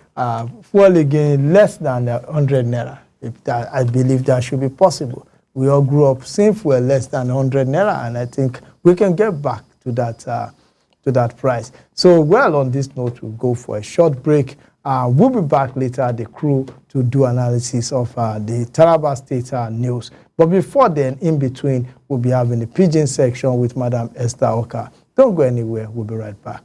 Speaker 2: fuel again less than 100 naira. I believe that should be possible. We all grew up seeing fuel less than 100 naira, and I think we can get back to that price. So, well, on this note, we'll go for a short break. We'll be back later, the crew, to do analysis of the Taraba State news. But before then, in between, we'll be having the Pidgin section with Madam Esther Oka. Don't go anywhere. We'll be right back.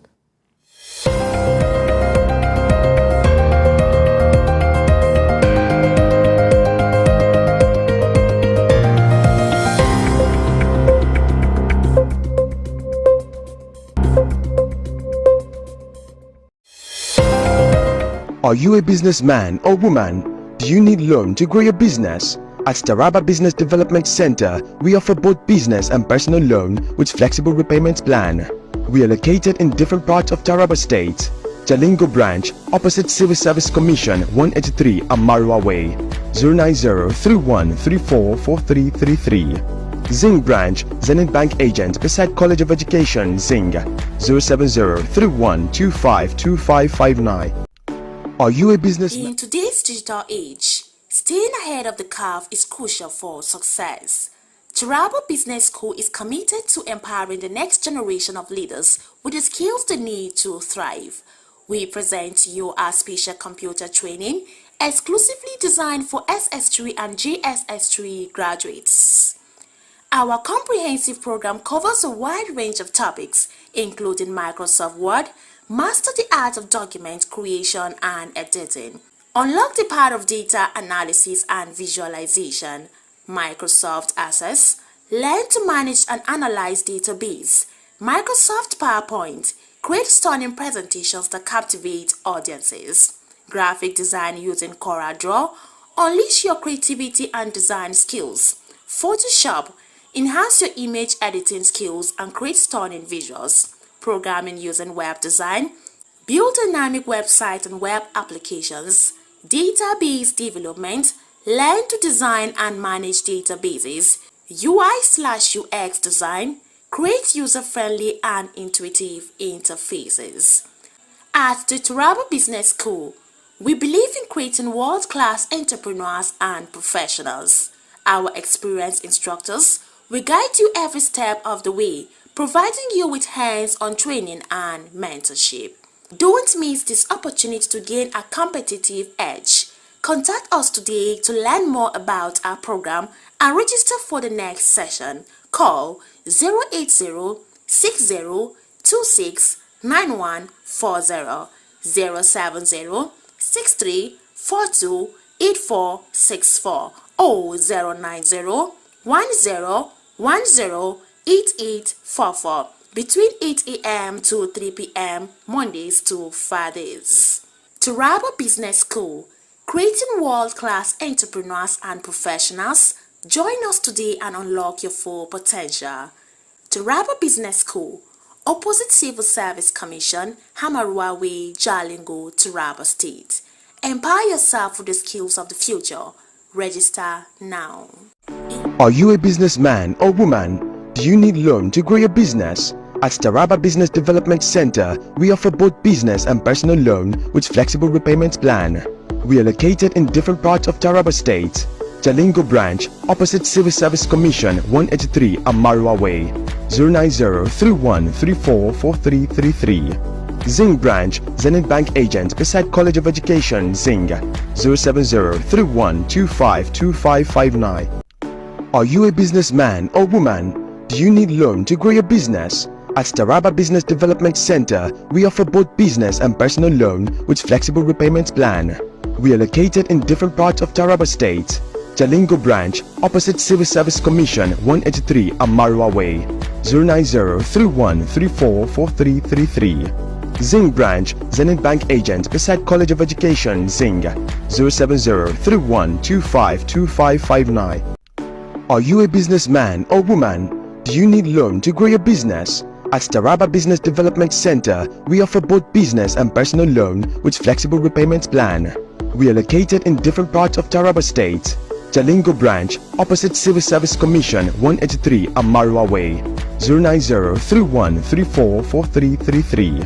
Speaker 6: Are you a businessman or woman? Do you need loan to grow your business? At Taraba Business Development Center, we offer both business and personal loan with flexible repayment plan. We are located in different parts of Taraba State. Jalingo branch, opposite Civil Service Commission, 183 Amarua Way, 090-3134-4333. Zing branch, Zenith Bank agent beside College of Education, Zing, 070-3125-2559. Are you a businessman?
Speaker 5: In today's digital age, staying ahead of the curve is crucial for success. Taraba Business School is committed to empowering the next generation of leaders with the skills they need to thrive. We present to you our special computer training exclusively designed for SS3 and JSS3 graduates. Our comprehensive program covers a wide range of topics, including Microsoft Word, master the art of document creation and editing, unlock the power of data analysis and visualization, Microsoft Access, learn to manage and analyze database,
Speaker 7: Microsoft PowerPoint. Create stunning presentations that captivate audiences. Graphic design using CorelDRAW. Unleash your creativity and design skills. Photoshop. Enhance your image editing skills and create stunning visuals. Programming using web design. Build dynamic websites and web applications. Database development. Learn to design and manage databases. UI/UX design. Create user-friendly and intuitive interfaces. At the Taraba Business School, we believe in creating world-class entrepreneurs and professionals. Our experienced instructors will guide you every step of the way, providing you with hands-on training and mentorship. Don't miss this opportunity to gain a competitive edge. Contact us today to learn more about our program and register for the next session. Call 080-6026-9140, 070-6342-8464 or 090-1010-8844 between 8 a.m. to 3 p.m. Mondays to Fridays. Taraba Business School, creating world-class entrepreneurs and professionals. Join us today and unlock your full potential. Taraba Business School, opposite Civil Service Commission, Hamarua Way, Jalingo, Taraba State. Empower yourself with the skills of the future. Register now.
Speaker 6: Are you a businessman or woman? Do you need loan to grow your business? At Taraba Business Development Center, we offer both business and personal loan with flexible repayment plan. We are located in different parts of Taraba State. Jalingo branch, opposite Civil Service Commission, 183 Amarua Way, 090-3134-4333. Zing branch, Zenith Bank agent beside College of Education, Zing, 070-3125-2559. Are you a businessman or woman? Do you need loan to grow your business? At Taraba Business Development Center, we offer both business and personal loan with flexible repayment plan. We are located in different parts of Taraba State. Jalingo branch, opposite Civil Service Commission, 183 Amarua Way, 090-3134-4333. Zing branch, Zenith Bank agent beside College of Education, Zing, 070-3125-2559. Are you a businessman or woman? Do you need loan to grow your business? At Taraba Business Development Center, we offer both business and personal loan with flexible repayment plan. We are located in different parts of Taraba State. Jalingo branch, opposite Civil Service Commission, 183 Amarua Way, 090-3134-4333.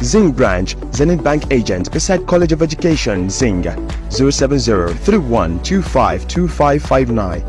Speaker 6: Zing branch, Zenith Bank agent beside College of Education, Zing, 070-3125-2559.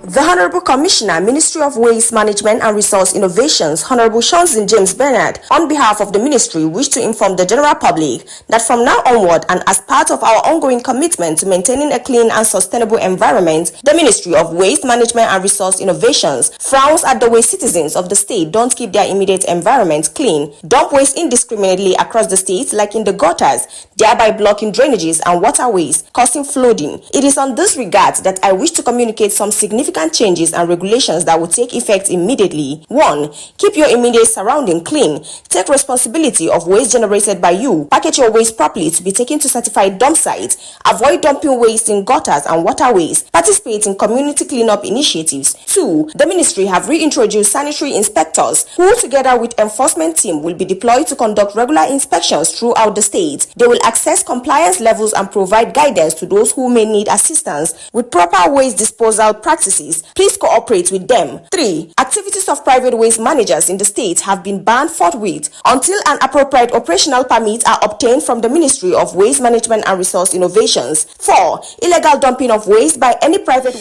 Speaker 5: The Honorable Commissioner, Ministry of Waste Management and Resource Innovations, Honorable Shonzin James Bernard, on behalf of the Ministry, wish to inform the general public that from now onward and as part of our ongoing commitment to maintaining a clean and sustainable environment, the Ministry of Waste Management and Resource Innovations frowns at the way citizens of the state don't keep their immediate environment clean, dump waste indiscriminately across the state like in the gutters, thereby blocking drainages and waterways, causing flooding. It is on this regard that I wish to communicate some significant changes and regulations that will take effect immediately. 1. Keep your immediate surrounding clean. Take responsibility of waste generated by you. Package your waste properly to be taken to certified dump sites. Avoid dumping waste in gutters and waterways. Participate in community cleanup initiatives. 2. The ministry have reintroduced sanitary inspectors who, together with enforcement team, will be deployed to conduct regular inspections throughout the state. They will assess compliance levels and provide guidance to those who may need assistance with proper waste disposal practices. Please cooperate with them. 3. Activities of private waste managers in the state have been banned forthwith until an appropriate operational permit are obtained from the Ministry of Waste Management and Resource Innovations. 4. Illegal dumping of waste by any private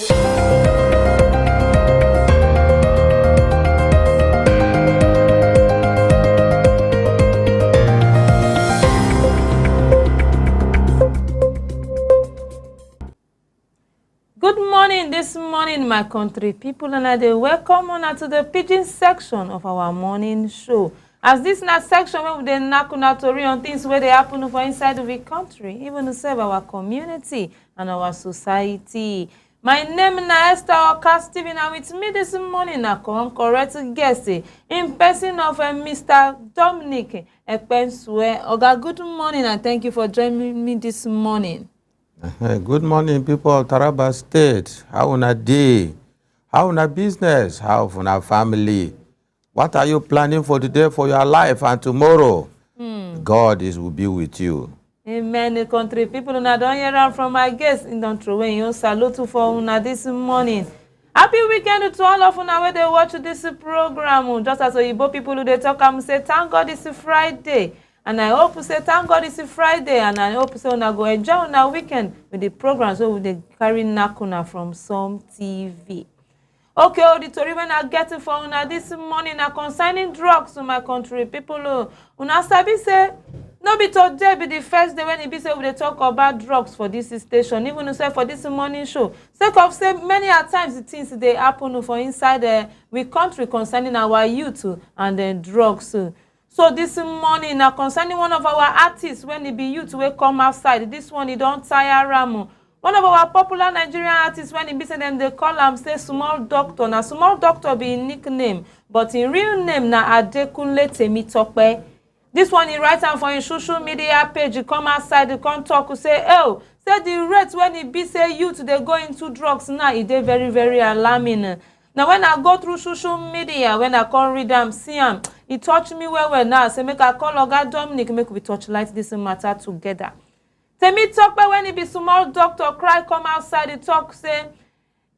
Speaker 8: This morning, my country people, and I dey welcome una to the pidgin section of our morning show. As this na section where we dey knack una tori on things where they happen for inside of the country, even to serve our community and our society. My name is Esther Oka Steven, and with me this morning na correct guest in person of Mr. Dominic Ekpensue. Oga, good morning and thank you for joining me this morning.
Speaker 3: Good morning, people of Taraba State. How una day? How una business? How una family? What are you planning for today, for your life and tomorrow? God will be with you.
Speaker 8: Amen. Country people, una don hear am from my guests in don throw away your salute for una this morning. Happy weekend to all of una wey dey watch this program. Just as Oyibo people who dey talk am say thank God it's Friday. And I hope say thank God it's Friday, and I hope say una go enjoy una weekend with the programs wey we dey carry knack una from some TV. Okay, the story when I get it for una this morning na concerning drugs to my country people. Una sabi say no be today be the first day when it be say we dey talk about drugs for this station, even say for this morning show. Sake of say many a times the things dey happen for inside we country concerning our youth and drugs. So this morning na concerning one of our artists when it be youth wey come outside. This one he don't tire am. One of our popular Nigerian artists when he be say them they call am say Small Doctor. Now Small Doctor be in nickname, but in real name na Adekunle Temitope. This one he write am for his social media page. He come outside, he come talk, say, oh, say the rate when he be say youth they go into drugs now, it dey very, very alarming. Now when I go through social media, when I come read am, see am, it touch me well now. Say make I call Oga Dominic, make we touch light this matter together. Temitope when he be Small Doctor cry come outside, he talk say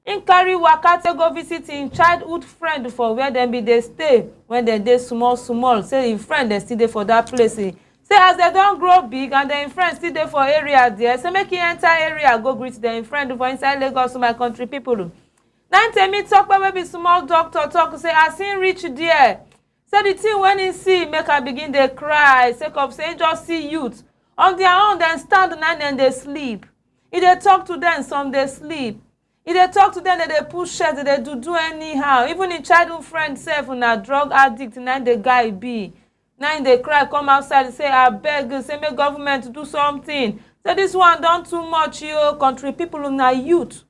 Speaker 8: in carry waka go visit in childhood friend for where them be they stay when they dey small. Say in friend they still dey for that place. Say as they don't grow big and then friends still dey for area there. Say make he enter area go greet them friend for inside Lagos to my country people. Now Temitope wey be Small Doctor talk say as he reach there, say the thing when he see make her begin dey cry. Sake of say just see youth on their own, then stand and then they sleep. If they talk to them, some they sleep. If they talk to them, they push shirt, they do anyhow. Even in childhood friends self, na drug addict, now the guy be. Now they cry, come outside and say, I beg, say make government do something. So this one done too much, yo, country people, na youth.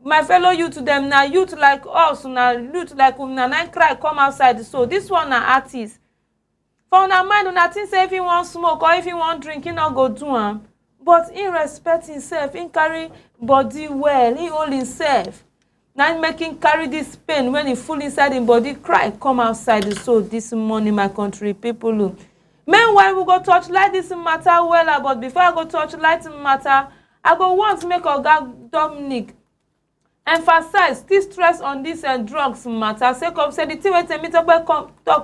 Speaker 8: My fellow youth, them na youth like us, na youth like na cry, come outside. So this one na artist. For una mind, una think say if he want smoke or if he want drink, he not go do am. But in respect himself, he carry body well, he hold himself. Now make him carry this pain when he full inside him body, cry, come outside. So this morning, my country people. Meanwhile, we go touch light this matter well, but before I go touch light matter, I go want to make Oga Dominic emphasize this stress on this drugs matter. Sake of say the thing wey Temitope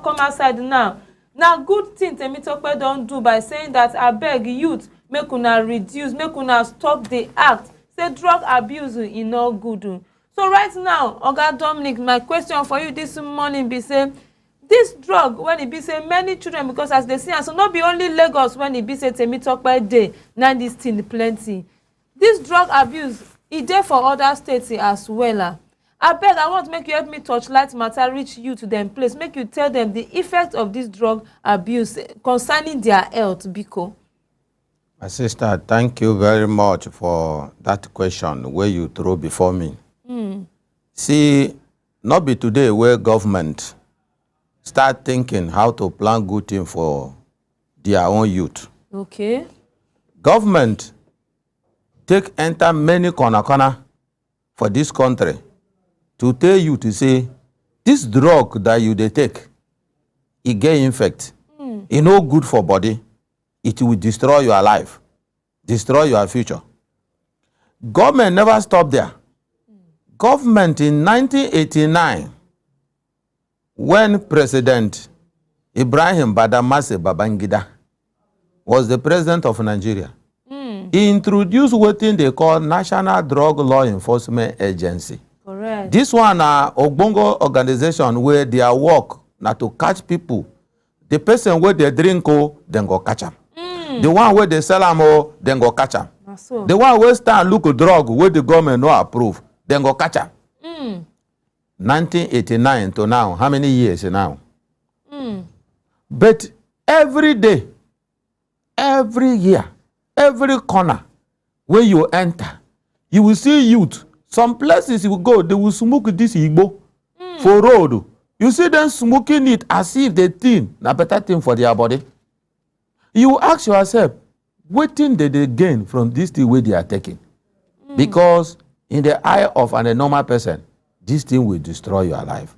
Speaker 8: come outside now. Now good thing Temitope don't do by saying that I beg youth make una reduce, make una stop the act. Say drug abuse is not good. So right now, Oga Dominic, my question for you this morning be say this drug when it be say many children, because as they see, and so not be only Lagos when it be say Temitope day, now this thing plenty. This drug abuse is there for other states as well. I beg, I want to make you help me touch light matter, reach you to them place. Make you tell them the effect of this drug abuse concerning their health, Biko.
Speaker 3: My sister, thank you very much for that question where you throw before me. See, not be today where government start thinking how to plan good thing for their own youth.
Speaker 8: Okay.
Speaker 3: Government take enter many corner for this country to tell you to say, this drug that you they take, it get infect. It no good for body. It will destroy your life, destroy your future. Government never stopped there. Government in 1989, when President Ibrahim Badamasi Babangida was the president of Nigeria, he introduced what they call National Drug Law Enforcement Agency.
Speaker 8: Correct.
Speaker 3: This one a Ogbongo organization where their work na to catch people. The person where they drink, then go catch them. The one where they sell them, then go catch them.
Speaker 8: So.
Speaker 3: The one where stand look a drug where the government no approve, then go catch them. 1989 to now, how many years now? But every day, every year, every corner where you enter, you will see youth Some places you go, they will smoke this Igbo for road. You see them smoking it as if they think a better thing for their body. You ask yourself, what thing did they gain from this thing where they are taking? Because in the eye of a normal person, this thing will destroy your life.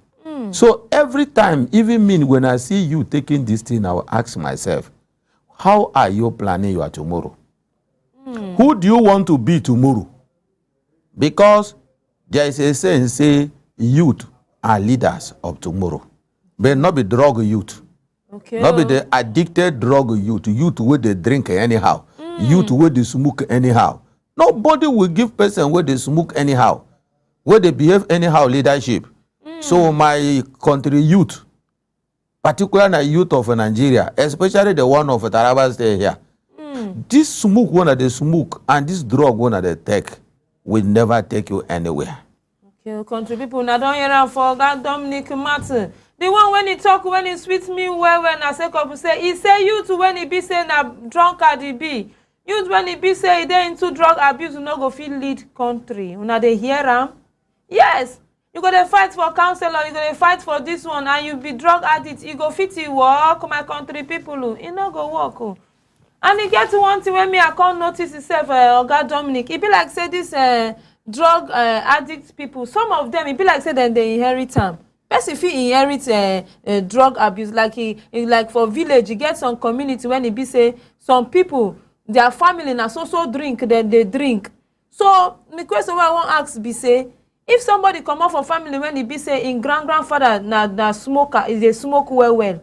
Speaker 3: So every time, even me, when I see you taking this thing, I will ask myself, how are you planning your tomorrow? Who do you want to be tomorrow? Because there is a saying, say, youth are leaders of tomorrow. But not be drug youth.
Speaker 8: Okay.
Speaker 3: Not be the addicted drug youth. Youth where they drink anyhow. Youth where they smoke anyhow. Nobody will give person where they smoke anyhow. Where they behave anyhow leadership. So my country youth, particularly the youth of Nigeria, especially the one of Taraba State here, this smoke one they smoke and this drug one they take will never take you anywhere.
Speaker 8: Okay, country people, now don't hear am for God Dominic Martin. The one when he talk, when he sweet me well, when I say couple say, he say youth when he be saying na drunkard he be. Youth when he be say they into drug abuse, no go feel lead country. Una they hear am? Yes. You go to fight for counselor, you go to fight for this one, and you be drug addict. You go fit you work, my country people. You no go work. And you get one thing when me I can't notice itself, Oga Dominic. It be like say this drug addict people. Some of them, it be like say then they inherit them. Best if you inherit drug abuse, like for village, you get some community when it be say some people, their family na so drink, then they drink. So the question I want ask be say, if somebody come out for family when he be say in grandfather na smoker, is they smoke well.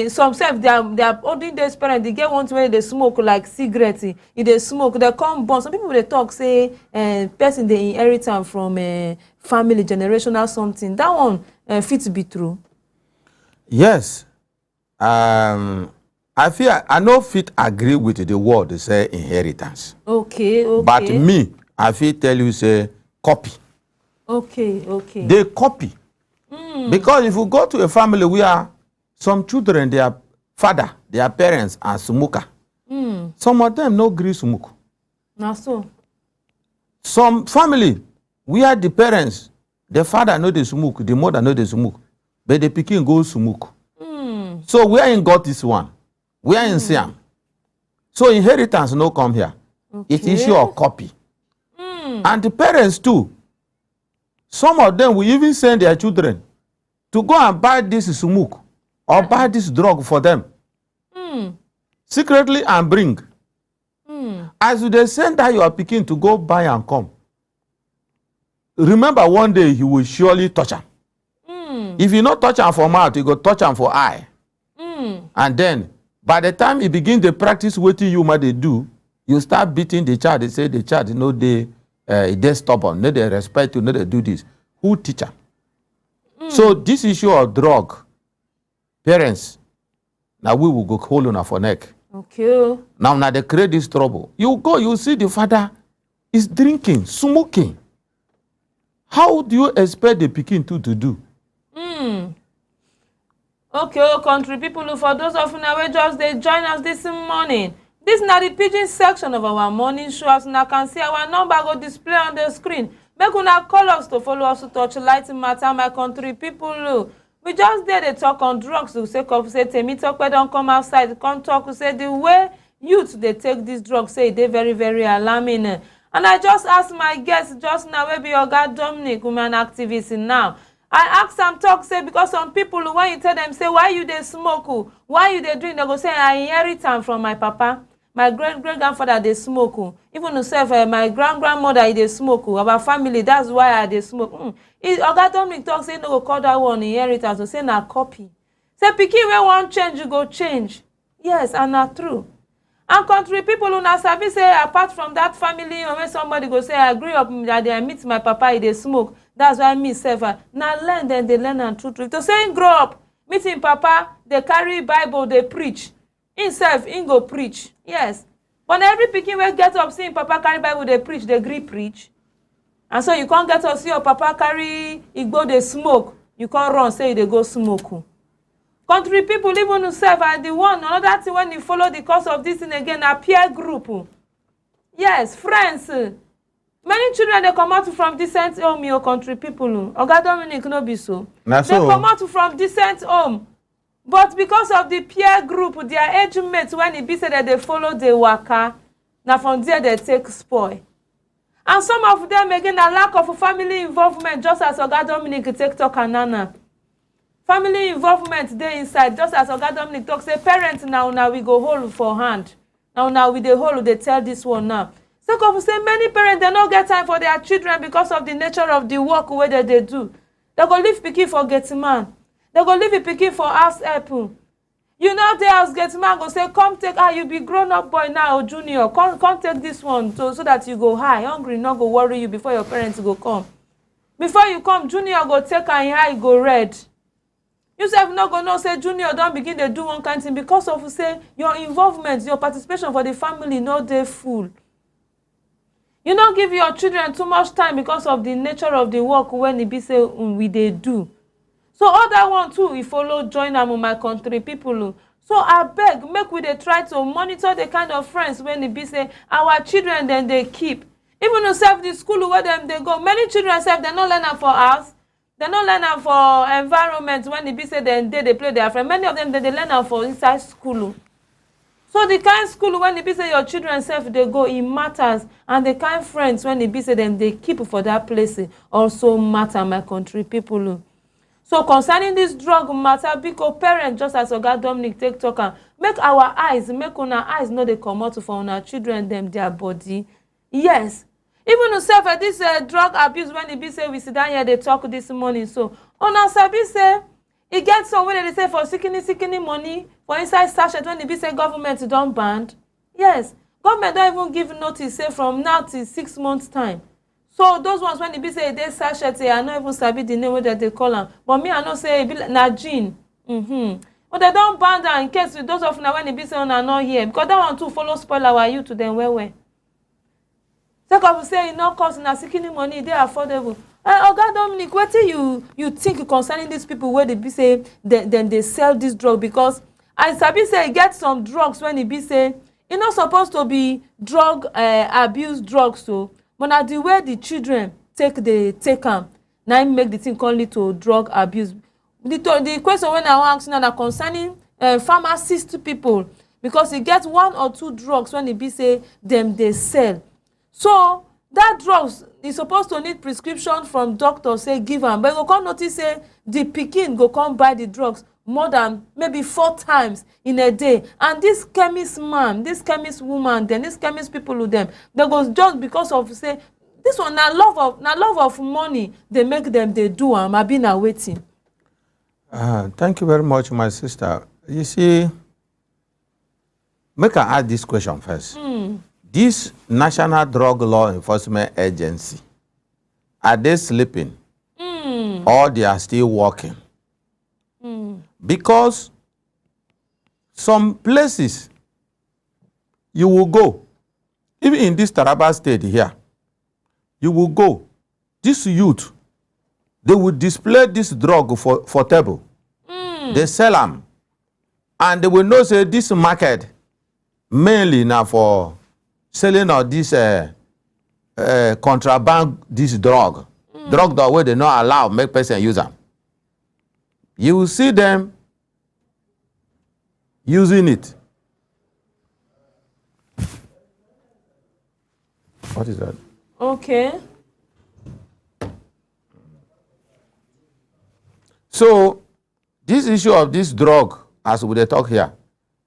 Speaker 8: Some self they are olden days parents, they get one way they smoke like cigarette. If they smoke, they come born. Some people they talk say person they inherit them from family generational something. That one fit to be true.
Speaker 3: Yes. I feel I no fit agree with the word they say inheritance.
Speaker 8: Okay.
Speaker 3: But me, I feel tell you say copy.
Speaker 8: Okay.
Speaker 3: They copy. Because if you go to a family where some children, their father, their parents are smoker, some of them no agree smoke.
Speaker 8: Now so.
Speaker 3: Some family where the parents, the father know they smoke, the mother know they smoke, but the pikin go smoke. So where in got this one? Where in Siam? So inheritance no come here.
Speaker 8: Okay.
Speaker 3: It is your copy. And the parents too. Some of them will even send their children to go and buy this smoke or buy this drug for them. Secretly and bring. As they send that your pikin to go buy and come, remember one day he will surely touch him. If you not touch him for mouth, you go touch him for eye. And then, by the time you begin to practice what you might do, you start beating the child. They say the child, they stubborn, no they respect you, no they do this. Who teach them? So this issue of drug, parents, now we will go hold on for neck.
Speaker 8: Okay.
Speaker 3: Now they create this trouble. You go, you see the father is drinking, smoking. How do you expect the pikin to do?
Speaker 8: Okay, country people, for those of you who just they join us this morning. This is the pidgin section of our morning show. As you can see, our number go display on the screen. Make una call us to follow us to touch light matter, my country people. We just there they talk on drugs. We say Temi talk we don't come outside. Come talk. We say the way youth they take these drugs, say they very, very alarming. And I just asked my guest just now, maybe Oga Dominic, woman activist now. I ask them talk, say, because some people, when you tell them, say, why you they smoke, why you they drink, they go say, I inherit them from my papa. My great-grandfather, they smoke. Even yourself, my grandmother, they smoke. Our family, that's why they smoke. Oga Dominic talk, say, no, go call that one inheritance, so say, na copy. Say, pikin, when one change, you go change. Yes, and not true. And country people who na sabi say, apart from that family, when somebody go say, I grew up that I meet my papa, they smoke. That's why me self now learn, then they learn and truth. To say grow up, meeting papa, they carry Bible, they preach. Himself, he go preach. Yes. But every pikin will get up, seeing papa carry Bible, they preach, they agree preach. And so you can't get up, see your papa carry, he go, they smoke. You can't run, say they go smoke. Country people, even yourself, are the one. Another thing when you follow the course of this thing again, a peer group. Yes, friends. Many children they come out from decent home, your country people. Oga Dominic no be so.
Speaker 3: Na
Speaker 8: They
Speaker 3: so.
Speaker 8: come out from decent home. But because of the peer group, their age mates, when it be said that they follow the waka, now from there they take spoil. And some of them again a lack of family involvement, just as Oga Dominic take talk and Nana. Family involvement they inside, just as Oga Dominic talk, say parents now we go hold for hand. Now we the hold, they tell this one now. So of say many parents they don't get time for their children because of the nature of the work where they do. They go leave pikin for getting man. They go leave a pikin for house help. You know the house getting man go say, come take you be grown up boy now, junior. Come take this one so that you go high. Hungry not go worry you before your parents go come. Before you come, junior go take and high go red. You say not go no say junior don't begin to do one kind of thing because of say your involvement, your participation for the family no dey full. You don't give your children too much time because of the nature of the work when it be say we they do. So other one too, we follow join am my country people. So I beg, make we they try to monitor the kind of friends when it be say our children then they keep. Even to serve the school where them they go. Many children serve they not learn am for us. They not learn am for environment when it be say then they play their friend. Many of them they learn am for inside school. So the kind school when it be say your children self they go, it matters. And the kind friends when it be say them they keep for that place also matter my country people. So concerning this drug matter, because parents just as Oga Dominic take talk and make our eyes, make una eyes know they come out for our children them their body. Yes. Even to say for this drug abuse when it be say we sit down here they talk this morning. So una sabi say it gets some way they say for seeking money for inside sachet when it be say government don't ban. Yes. Government don't even give notice say from now till 6 months time. So those ones when it be say they sachet, I not even sabi the name that they call them. But me I know say it be like na gin. But they don't ban that in case those of now when it be say on not here because that one too follow spoil our youth to them well. So come say it not cost na seeking money they affordable. Oga Dominic, what do you think concerning these people where they be say then they sell this drug because I sabi say get some drugs when it be say it's not supposed to be drug abuse drugs so. But now the way the children take them, now make the thing come lead to drug abuse. The question when I want to ask now concerning pharmacist people because you get 1 or 2 drugs when it be say them they sell. So that drugs is supposed to need prescription from doctor say give them, but you come notice say the pikin go come buy the drugs more than maybe 4 times in a day. And this chemist man, this chemist woman, then this chemist people with them, they go just because of say this one na love of money they make them they do am I been waiting.
Speaker 3: Thank you very much, my sister. You see, make I ask this question first. This National Drug Law Enforcement Agency, are they sleeping or they are still working? Because some places you will go, even in this Taraba state here, you will go, this youth, they will display this drug for table. They sell them. And they will know say this market mainly now for selling of this contraband, this drug that way they not allow make person use them. You will see them using it. What is that?
Speaker 8: Okay.
Speaker 3: So this issue of this drug, as we talk here,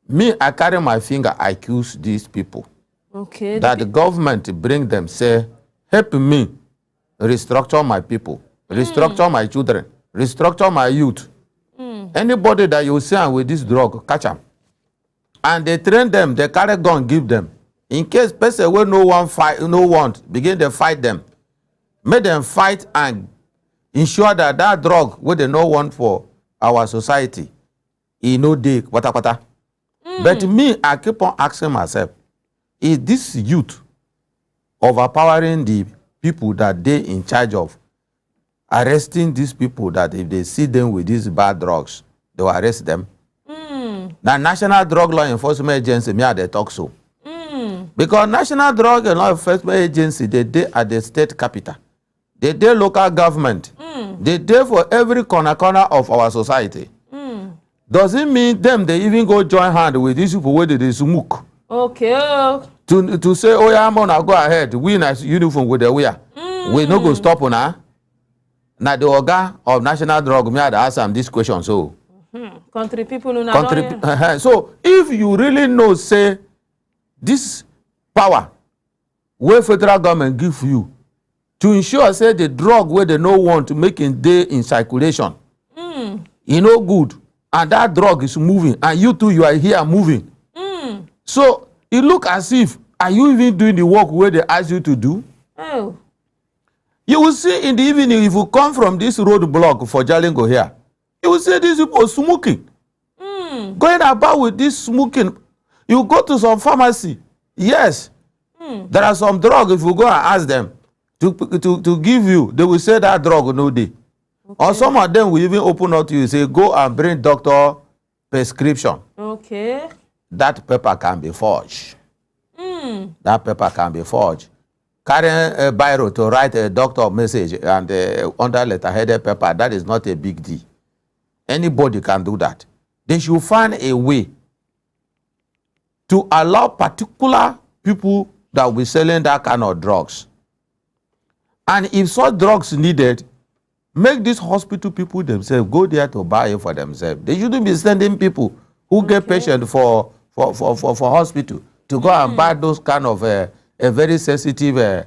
Speaker 3: me, I carry my finger, I accuse these people.
Speaker 8: Okay.
Speaker 3: That the government bring them, say, help me restructure my people, restructure my children, restructure my youth. Anybody that you see with this drug, catch them. And they train them, they carry gun, give them. In case person will no one fight, no want, begin to fight them. Make them fight and ensure that that drug, what they no want for our society, no day, kwata. But me, I keep on asking myself, is this youth overpowering the people that they in charge of arresting these people that if they see them with these bad drugs, they will arrest them? The National Drug Law Enforcement Agency, me, they talk so. Because National Drug and Law Enforcement Agency, they dey at the state capital. They dey local government. They dey for every corner of our society. Does it mean them they even go join hand with these people where they smoke?
Speaker 8: Okay.
Speaker 3: To say, oh yeah, I'm gonna go ahead. We nice uniform with the wear. We no go stop on her. Now the organ of National Drug, me had ask them this question. So
Speaker 8: country people who
Speaker 3: so if you really know, say this power where federal government give you to ensure say the drug where they no want to make it day in circulation, you know good, and that drug is moving, and you too you are here moving. So it look as if are you even doing the work where they ask you to do?
Speaker 8: Oh.
Speaker 3: You will see in the evening if you come from this roadblock for Jalingo here, you will see these people smoking. Going about with this smoking. You go to some pharmacy. Yes. There are some drugs, if you go and ask them to give you, they will say that drug no day. Okay. Or some of them will even open up to you, say, go and bring doctor prescription.
Speaker 8: Okay.
Speaker 3: That paper can be forged. That paper can be forged. Carrying a biro to write a doctor message and under letter-headed paper, that is not a big deal. Anybody can do that. They should find a way to allow particular people that will be selling that kind of drugs. And if such drugs needed, make these hospital people themselves go there to buy it for themselves. They shouldn't be sending people who get patients for hospital to go and buy those kind of very sensitive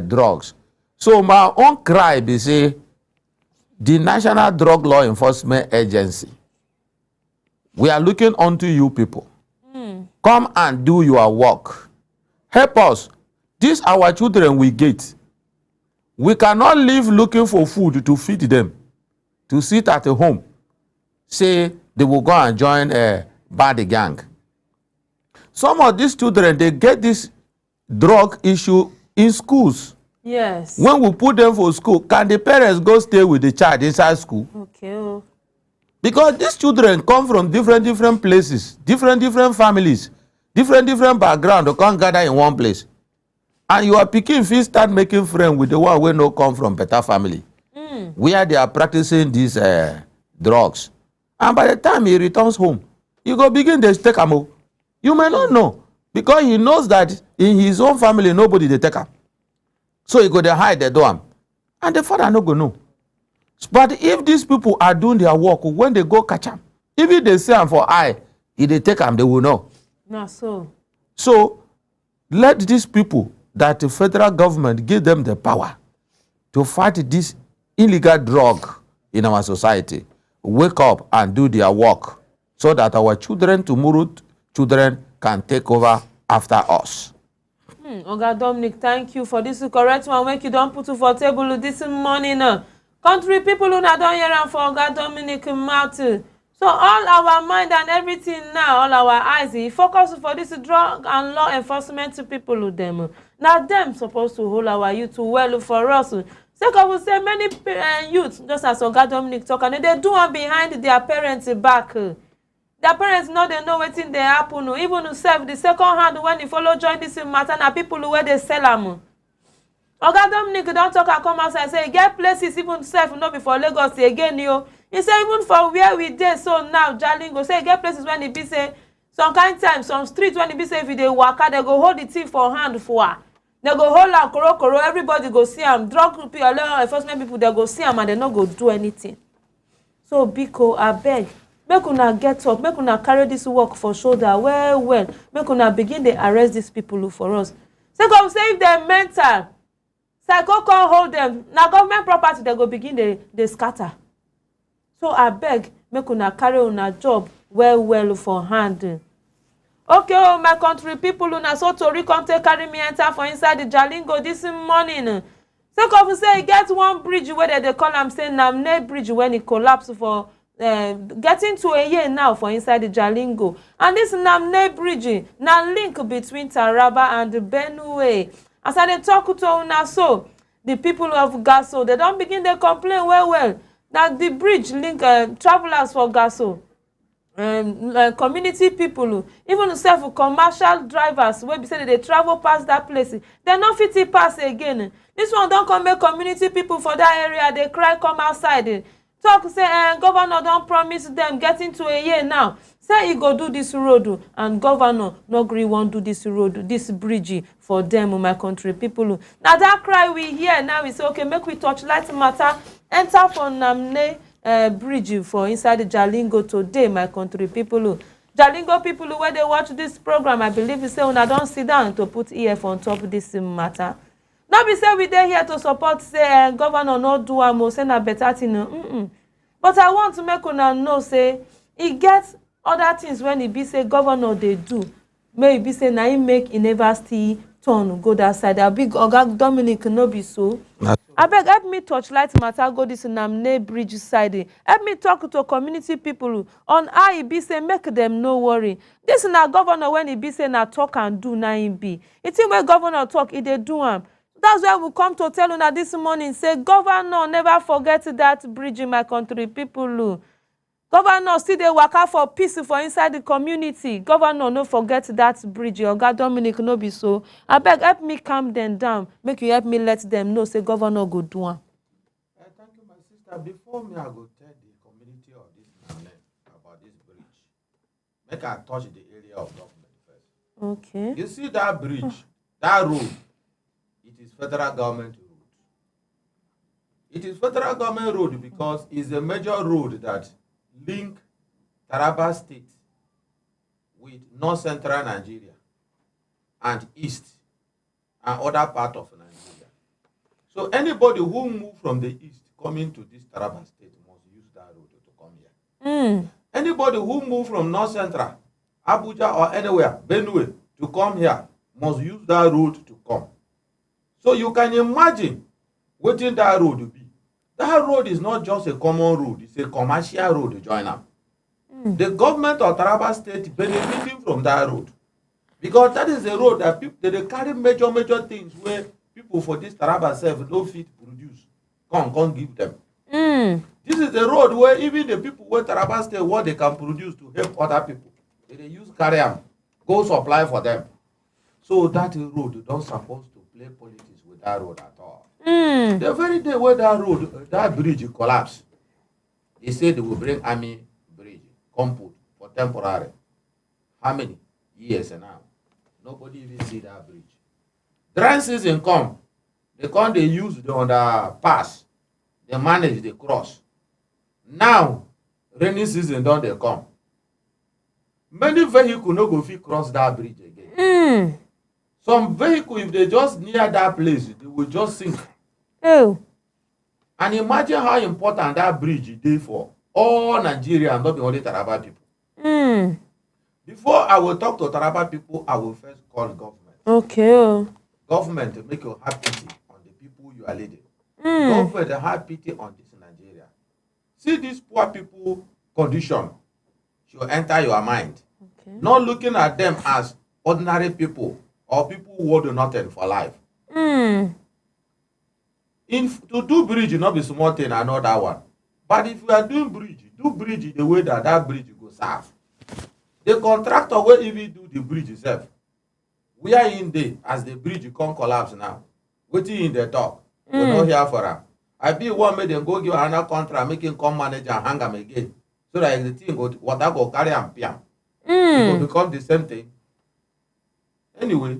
Speaker 3: drugs. So my own cry be say, the National Drug Law Enforcement Agency, we are looking unto you people. Come and do your work. Help us. These our children we get. We cannot live looking for food to feed them, to sit at home, say they will go and join a bad gang. Some of these children, they get this drug issue in schools.
Speaker 8: Yes.
Speaker 3: When we put them for school, can the parents go stay with the child inside school?
Speaker 8: Okay.
Speaker 3: Because these children come from different places, different families, different background, they can't gather in one place. And you are picking if you start making friends with the one who no come from better family, where they are practicing these drugs. And by the time he returns home, you go begin to take him. You may not know, because he knows that in his own family, nobody they take him. So he go to hide the dorm. And the father no go know. But if these people are doing their work, when they go catch them, even they say them for eye, if they take them, they will know.
Speaker 8: Not so.
Speaker 3: So let these people that the federal government give them the power to fight this illegal drug in our society, wake up and do their work so that our children, tomorrow children, can take over after us.
Speaker 8: Oga Dominic, thank you for this correct one. When you don't put it for table this morning. Country people who don't hear am for Oga Dominic mouth. So all our mind and everything now, all our eyes, focus for this drug and law enforcement people with them. Now them supposed to hold our youth well for us. Second, we say many youth, just as Oga Dominic talk, and they do one behind their parents' back. Their parents know they know wetin dey happen. Even self, the second hand when you follow join this matter, na people where they sell them. Oga Dominic don't talk and come outside say get places even self no be for Lagos again yo. He say even for where we dey so now Jalingo say get places when e be say some kind time some street when e be say if they waka they go hold the thief for hand for her. They go hold am koro everybody go see am. Drug people, law enforcement people they go see am and they no go do anything. So Biko abeg make una get up, make una carry this work for shoulder well. Make una begin dey arrest these people for us. Second say if they mental psycho can't hold them. Now government property they go begin they scatter. So I beg make una carry una job well for hand. Okay, oh my country people, una so tori come take carry me enter for inside the Jalingo this morning. Second say get one bridge where they call am say Namne Bridge when it collapse for getting to a year now for inside the Jalingo. And this Namne Bridge now link between Taraba and Benue. As I talk to una so, the people of Gaso, they don't begin to complain well. That the bridge link travelers for Gaso. community people, even self commercial drivers wey be say they travel past that place, dem no fit pass again. This one don come make community people for that area dey cry come outside talk say governor don promise dem getting to a year now say e go do this road and governor no gree wan do this road, this bridge for dem, my country people. Na that cry we hear now. We say okay, make we torchlight matter enter for Namne bridge for inside Jalingo today, my country people. Jalingo people wey dey watch this program, I believe you say una don sit down to put ear on top this matter. No be say we dey here to support say governor no do am o, say na better thing. But I want to make una know say e get other things when e be say governor dey do, may e be say na him make e never still turn go that side. A big Oga Dominic no be so. Abeg help me touchlight matter go this Namne bridge side. Help me talk to community people on how e be say make them no worry. This na governor when e be say na talk and do na him be. It's him wey governor talk, e dey do am. That's why we come to tell una this morning say governor never forget that bridge in my country people. Governor still dey waka for peace for inside the community. Governor no forget that bridge. Oga Dominic no be so. Abeg help me calm them down. Make you help me let them know say governor go do am.
Speaker 3: Thank you, my sister. Before me, I go tell the community of this Namne about this bridge. Make I touch the area of government first.
Speaker 8: Okay.
Speaker 3: You see that bridge, that road, it is federal government road. It is federal government road because it's a major road that link Taraba State with north central Nigeria and east and other part of Nigeria. So anybody who move from the east coming to this Taraba State must use that road to come here. Anybody who move from north central, Abuja or anywhere, Benue, to come here must use that road to come. So you can imagine what that road will be. That road is not just a common road, it's a commercial road to join up. The government of Taraba State benefiting from that road. Because that is a road that people they carry major things where people for this Taraba self don't fit produce. Come give them. This is the road where even the people where Taraba State what they can produce to help other people. They use carry them, go supply for them. So that road don't supposed to play politics with that road at all. The very day where that bridge collapsed, they said they will bring army bridge, compound for temporary. How many years now? Nobody even see that bridge. Dry season come, they use the underpass, they manage the cross. Now, rainy season don't they come. Many vehicles no go fit cross that bridge again. Some vehicle, if they just near that place, they will just sink.
Speaker 8: Oh.
Speaker 3: And imagine how important that bridge is for all Nigeria and not only Taraba people. Before I will talk to Taraba people, I will first call government.
Speaker 8: Okay.
Speaker 3: Government make you have pity on the people you are leading. Government have pity on this Nigeria. See these poor people condition should enter your mind.
Speaker 8: Okay.
Speaker 3: Not looking at them as ordinary people or people who will do nothing for life. To do bridge, not be small thing, I know that one. But if you are doing bridge, do bridge the way that bridge go serve. The contractor will even do the bridge itself. We are in there as the bridge come collapse now. Waiting in the talk. We're not here for her. I be one made them go give another contract, make him come manage and hang them again. So that the thing go water go carry and piam. It will become the same thing. Anyway,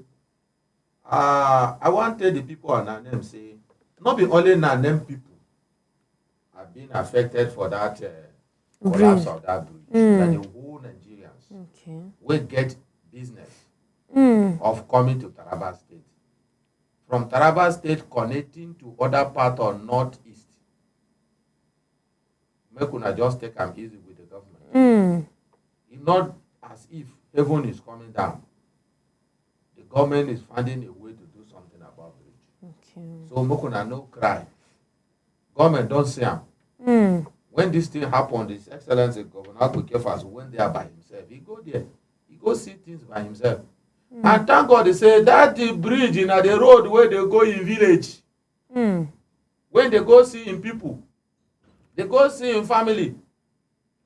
Speaker 3: I want to tell the people on our name say, not be only name people have been affected for that collapse of that bridge. That the whole Nigerians will get business of coming to Taraba State. From Taraba State connecting to other part of northeast. Make una just take them easy with the government. It's not as if heaven is coming down. The government is finding a way to do something about it. So Mokuna no cry. Government don't say him. When this thing happened, His Excellency Governor Agbekefas went there by himself. He go there. He go see things by himself. And thank God they say that the bridge in the road where they go in village. When they go see in people, they go see in family.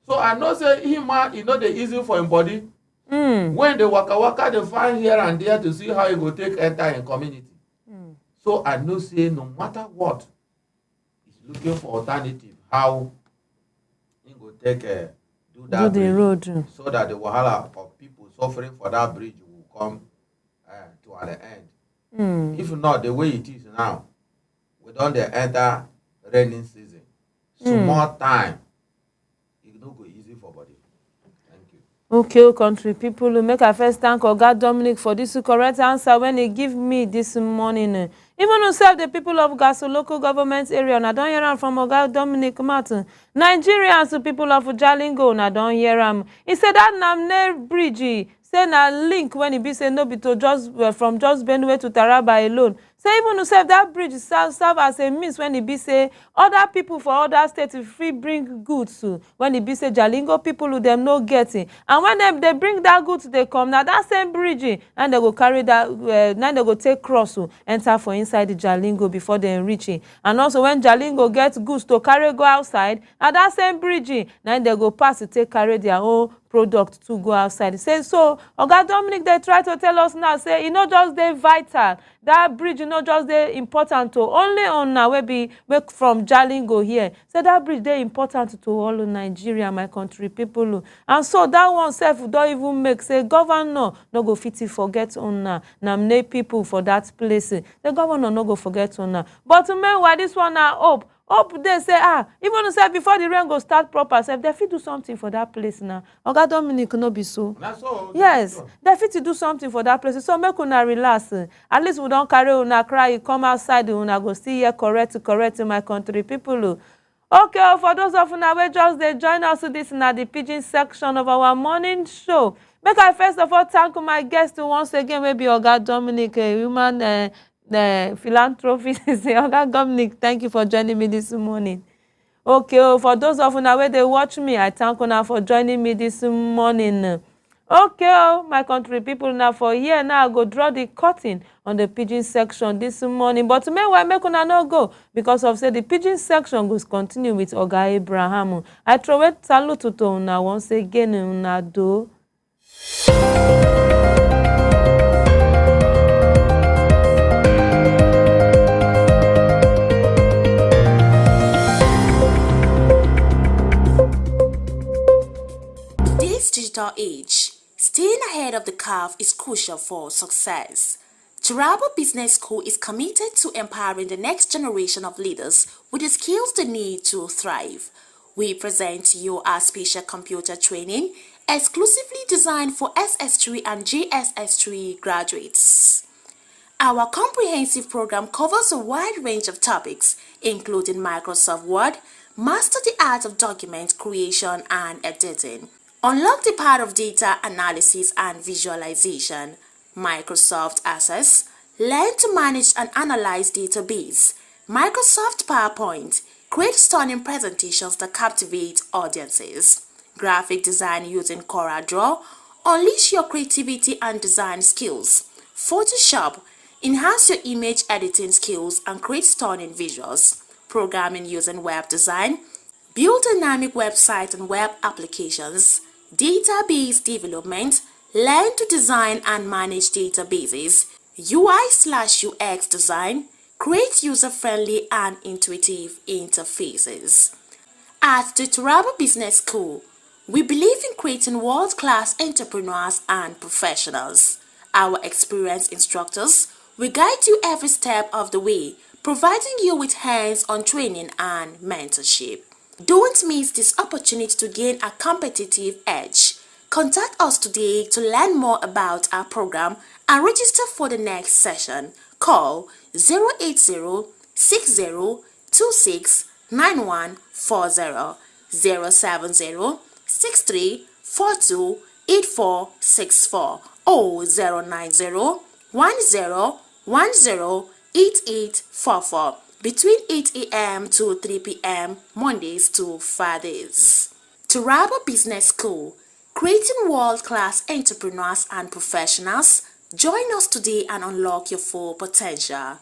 Speaker 3: So I know say him e no dey easy for him body. When they waka they find here and there to see how he go take enter in community. So I know say no matter what, he's looking for alternative how he go take do that
Speaker 8: the
Speaker 3: bridge,
Speaker 8: road,
Speaker 3: so that the wahala of people suffering for that bridge will come to an end. If not, the way it is now, we don't enter raining season. Small time, it no go easy for body. Thank you.
Speaker 8: Okay, country people, make I first thank Oga Dominic for this correct answer when he give me this morning. Even to serve the people of Gaso local government area, na don hear am from Oga Dominic Martin. Nigerians, the people of Jalingo, na don hear am. He said that Namne Bridge, say na link when he be say no be to just from just Benue to Taraba alone. Say even to serve that bridge serve as a means when he be say other people for other states free bring goods to when he be say Jalingo people who them no getting. And when they bring that goods they come now that same bridge and they go carry that now they go take cross enter for inside the Jalingo before they reach it. And also when Jalingo gets goods to carry go outside and that same bridge now they go pass to take carry their own product to go outside. Say so Oga Dominic they try to tell us now say e no just dey vital, that bridge not just dey important to only on now we be from Jalingo here. Say that bridge dey important to all of Nigeria, my country people. And so that one self don't even make say governor no go fit forget on Namne people for that place. The governor no go forget on. But meanwhile this one na hope they say even say before the rain go start proper self they fit do something for that place now. Oga Dominic no be so. Yes, they fit do something for that place. So make una relax. At least we don't carry una cry come outside una go see here correct my country people. Okay, for those of una wey just dey join us this na the pidgin section of our morning show. Make I first of all thank my guest once again wey be Oga Dominic, a human philanthropist. Oga Dominic, thank you for joining me this morning. Okay, for those of una wey dey watch me, I thank una for joining me this morning. Okay, my country people, now for here now I go draw the curtain on the pidgin section this morning. But meanwhile, make una no go because of say the pidgin section goes continue with Oga Abraham. I throw it salute to una once again una do.
Speaker 7: This digital age, staying ahead of the curve is crucial for success. Taraba Business School is committed to empowering the next generation of leaders with the skills they need to thrive. We present to you our special computer training exclusively designed for SS3 and JSS3 graduates. Our comprehensive program covers a wide range of topics, including Microsoft Word, master the art of document creation and editing, unlock the power of data analysis and visualization, Microsoft Access, learn to manage and analyze database, Microsoft PowerPoint, create stunning presentations that captivate audiences, graphic design using CorelDRAW, unleash your creativity and design skills, Photoshop, enhance your image editing skills and create stunning visuals, programming using web design, build dynamic websites and web applications, database development, learn to design and manage databases, UI/UX design, create user-friendly and intuitive interfaces. At the Taraba Business School, we believe in creating world-class entrepreneurs and professionals. Our experienced instructors will guide you every step of the way, providing you with hands-on training and mentorship. Don't miss this opportunity to gain a competitive edge. Contact us today to learn more about our program and register for the next session. Call 080-6026-9140, 070-6342-8464 or 090-1010-8844 between 8 a.m. to 3 p.m. Mondays to Fridays. Taraba Business School, creating world-class entrepreneurs and professionals. Join us today and unlock your full potential.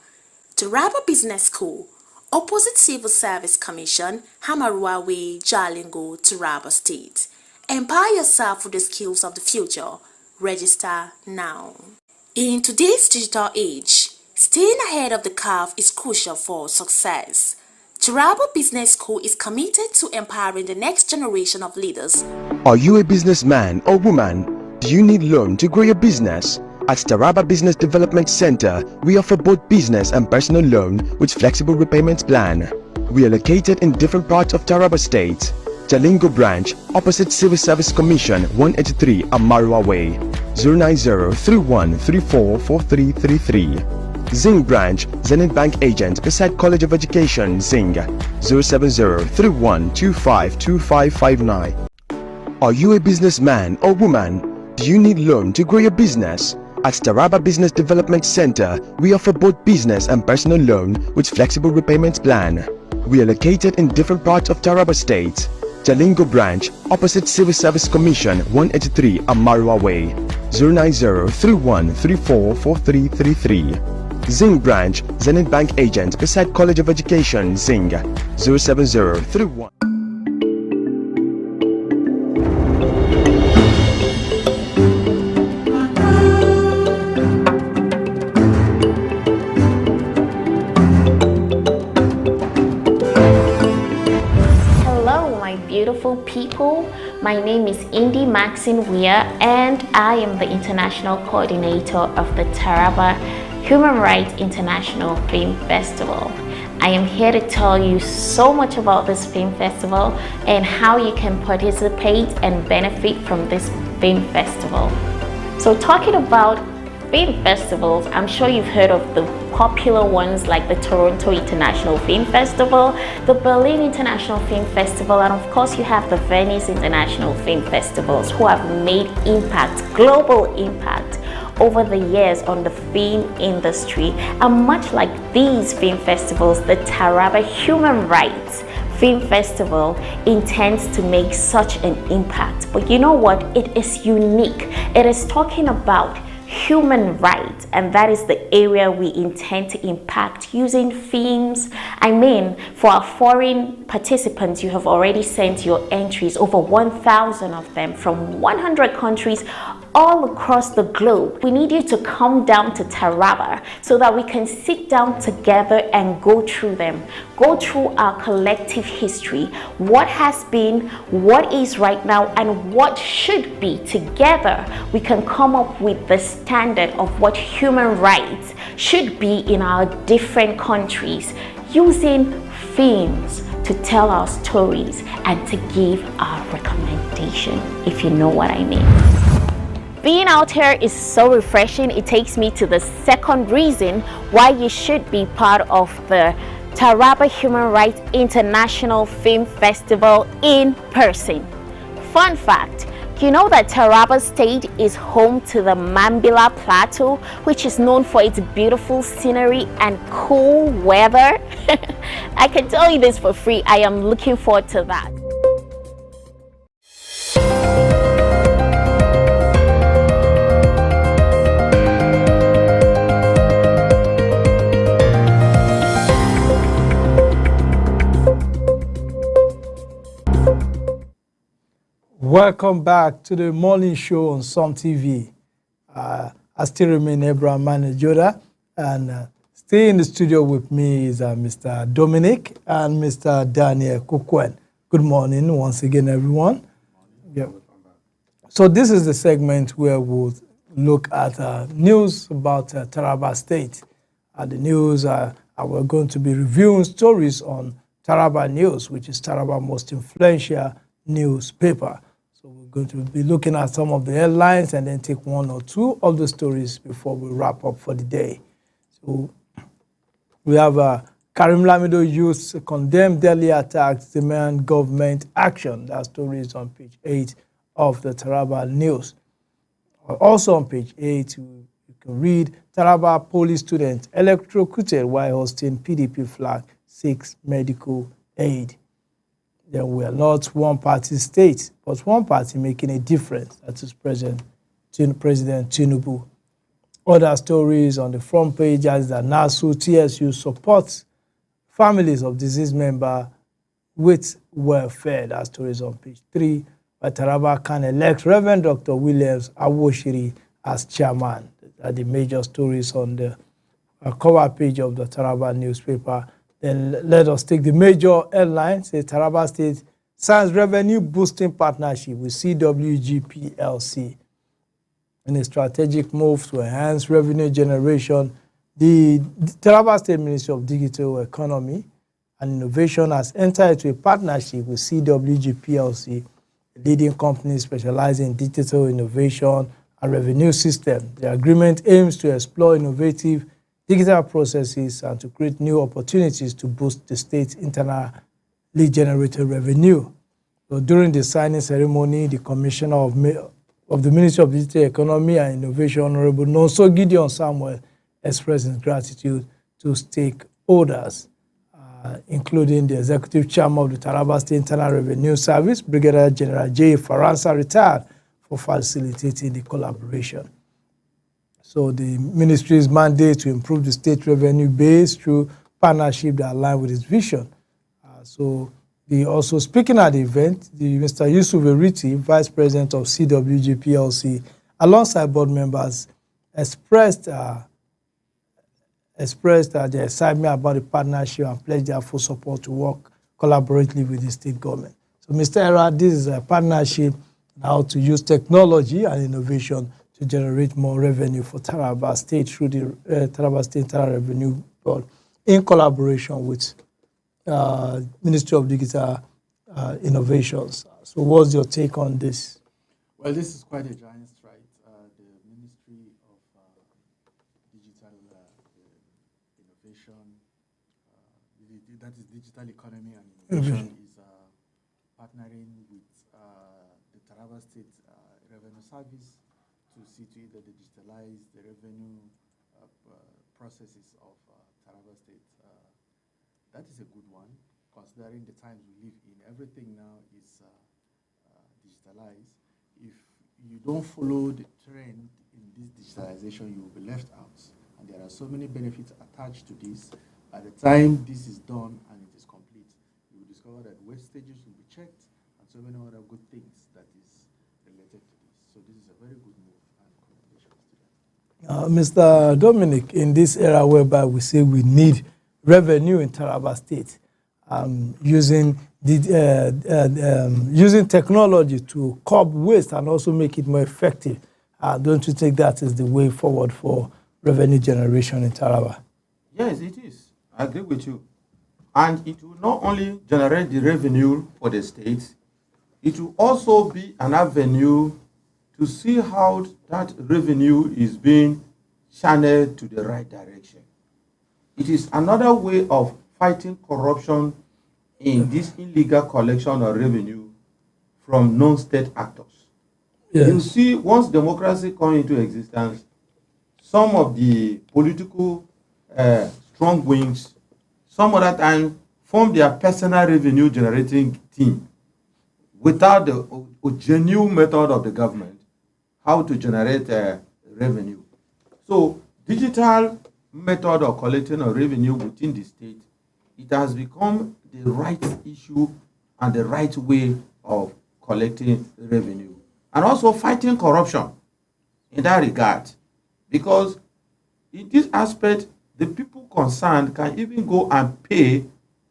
Speaker 7: Taraba Business School, Opposite Civil Service Commission, Hamarua Way, Jalingo, Taraba State. Empower yourself with the skills of the future. Register now. In today's digital age, staying ahead of the curve is crucial for success. Taraba Business School is committed to empowering the next generation of leaders.
Speaker 6: Are you a businessman or woman? Do you need loan to grow your business? At Taraba Business Development Center, we offer both business and personal loan with flexible repayment plan. We are located in different parts of Taraba State. Jalingo branch, opposite Civil Service Commission, 183 Amarua Way, 090-3134-4333. Zing branch, Zenith Bank agent beside College of Education, Zing, 070-3125-2559. Are you a businessman or woman? Do you need loan to grow your business? At Taraba Business Development Center, we offer both business and personal loan with flexible repayment plan. We are located in different parts of Taraba State. Jalingo branch, opposite Civil Service Commission, 183 Amarua Way, 090-3134-4333. Zing branch, Zenith Bank agent beside College of Education, Zing, 070-31.
Speaker 1: Beautiful people, my name is Indy Maxine Weir and I am the International Coordinator of the Taraba Human Rights International Film Festival. I am here to tell you so much about this film festival and how you can participate and benefit from this film festival. So talking about film festivals, I'm sure you've heard of the popular ones like the Toronto International Film Festival, the Berlin International Film Festival, and of course you have the Venice International Film Festivals who have made impact, global impact over the years on the film industry. And much like these film festivals, the Taraba Human Rights Film Festival intends to make such an impact. But you know what? It is unique. It is talking about human rights, and that is the area we intend to impact using films. I mean, for our foreign participants, you have already sent your entries, over 1,000 of them from 100 countries all across the globe. We need you to come down to Taraba so that we can sit down together and go through them, go through our collective history, what has been, what is right now, and what should be. Together we can come up with the standard of what human rights should be in our different countries, using films to tell our stories and to give our recommendation, if you know what I mean. Being out here is so refreshing. It takes me to the second reason why you should be part of the Taraba Human Rights International Film Festival in person. Fun fact, you know that Taraba State is home to the Mambila Plateau, which is known for its beautiful scenery and cool weather? I can tell you this for free. I am looking forward to that.
Speaker 2: Welcome back to the morning show on Some TV. I still remain Abraham Manajoda, and stay in the studio with me is Mr. Dominic and Mr. Daniel Kukwen. Good morning once again, everyone. Yeah. So this is the segment where we'll look at news about Taraba State. The news, we're going to be reviewing stories on Taraba News, which is Taraba's most influential newspaper. So we're going to be looking at some of the headlines and then take one or two of the stories before we wrap up for the day. So we have Karim Lamido youth condemn Delhi attacks, demand government action. That story is on page 8 of the Taraba News. Also on page 8, you can read Taraba police student electrocuted while hosting PDP flag, seeks medical aid. Then we are not one-party state, but one party making a difference. That is President Tinubu. Other stories on the front page is that NASU TSU supports families of deceased members with welfare. That story is on page 3. But Taraba can elect Reverend Dr. Williams Awoshiri as chairman. That are the major stories on the cover page of the Taraba newspaper. Then let us take the major headlines. The Taraba State signs revenue boosting partnership with CWG PLC. In a strategic move to enhance revenue generation, the Taraba State Ministry of Digital Economy and Innovation has entered into a partnership with CWG PLC, a leading company specializing in digital innovation and revenue system. The agreement aims to explore innovative digital processes and to create new opportunities to boost the state's internally generated revenue. So during the signing ceremony, the Commissioner of the Ministry of Digital Economy and Innovation, Honorable Nonso Gideon Samuel, expressed his gratitude to stakeholders, including the Executive Chairman of the Taraba State Internal Revenue Service, Brigadier General J. Faransa, retired, for facilitating the collaboration. So the ministry's mandate to improve the state revenue base through partnership that align with its vision. So also speaking at the event, Mr. Yusuf Eriti, Vice President of CWG PLC, alongside board members, expressed their excitement about the partnership and pledged their full support to work collaboratively with the state government. So, Mr. Era, this is a partnership now to use technology and innovation to generate more revenue for Taraba State through the Taraba State Internal Revenue Board in collaboration with Ministry of Digital Innovations. So what's your take on this?
Speaker 4: Well, this is quite a giant strike. The Ministry of Digital Innovation, that is Digital Economy and Innovation, is partnering with the Taraba State Revenue Service to see to it that they digitalize the revenue processes of Taraba State. That is a good one, considering the times we live in. Everything now is digitalized. If you don't follow the trend in this digitalization, you will be left out. And there are so many benefits attached to this. By the time this is done and it is complete, you will discover that wastages will be checked and so many other good things that is related to this. So this is a very good move, and congratulations to them.
Speaker 2: Mr. Dominic, in this era whereby we say we need revenue in Taraba State, using technology to curb waste and also make it more effective, don't you think that is the way forward for revenue generation in Taraba?
Speaker 3: Yes, it is. I agree with you. And it will not only generate the revenue for the state, it will also be an avenue to see how that revenue is being channeled to the right direction. It is another way of fighting corruption in this illegal collection of revenue from non-state actors. Yes. You see, once democracy comes into existence, some of the political strong wings, some other time, form their personal revenue generating team without the genuine method of the government, how to generate revenue. So, digital method of collecting of revenue within the state, it has become the right issue and the right way of collecting revenue. And also fighting corruption in that regard. Because in this aspect, the people concerned can even go and pay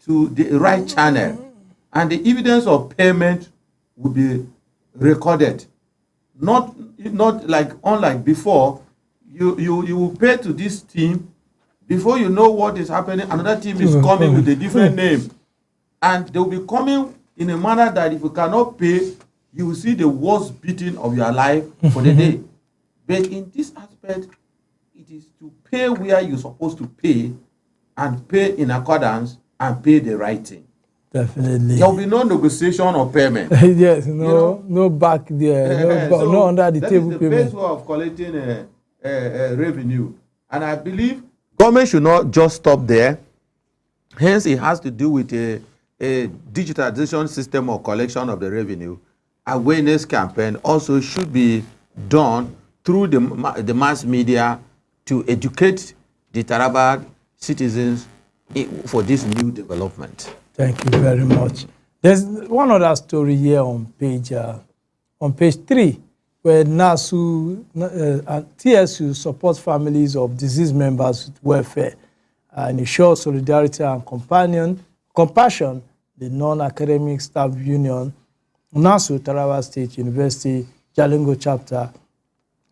Speaker 3: to the right channel. And the evidence of payment will be recorded. Not like unlike before, you will pay to this team. Before you know what is happening, another team is coming with a different name. And they will be coming in a manner that if you cannot pay, you will see the worst beating of your life for the day. But in this aspect, it is to pay where you're supposed to pay and pay in accordance and pay the right thing.
Speaker 2: Definitely.
Speaker 3: There will be no negotiation or payment.
Speaker 2: Yes, no back there, no under the table
Speaker 3: payment. That is the
Speaker 2: payment.
Speaker 3: best way of collecting revenue. And I believe government should not just stop there. Hence, it has to do with a digitalization system of collection of the revenue. Awareness campaign also should be done through the mass media to educate the Taraba citizens for this new development.
Speaker 2: Thank you very much. There's one other story here on page 3, where NASU and TSU supports families of deceased members with welfare and ensures solidarity and compassion. The non-academic staff union, NASU Taraba State University Jalingo chapter,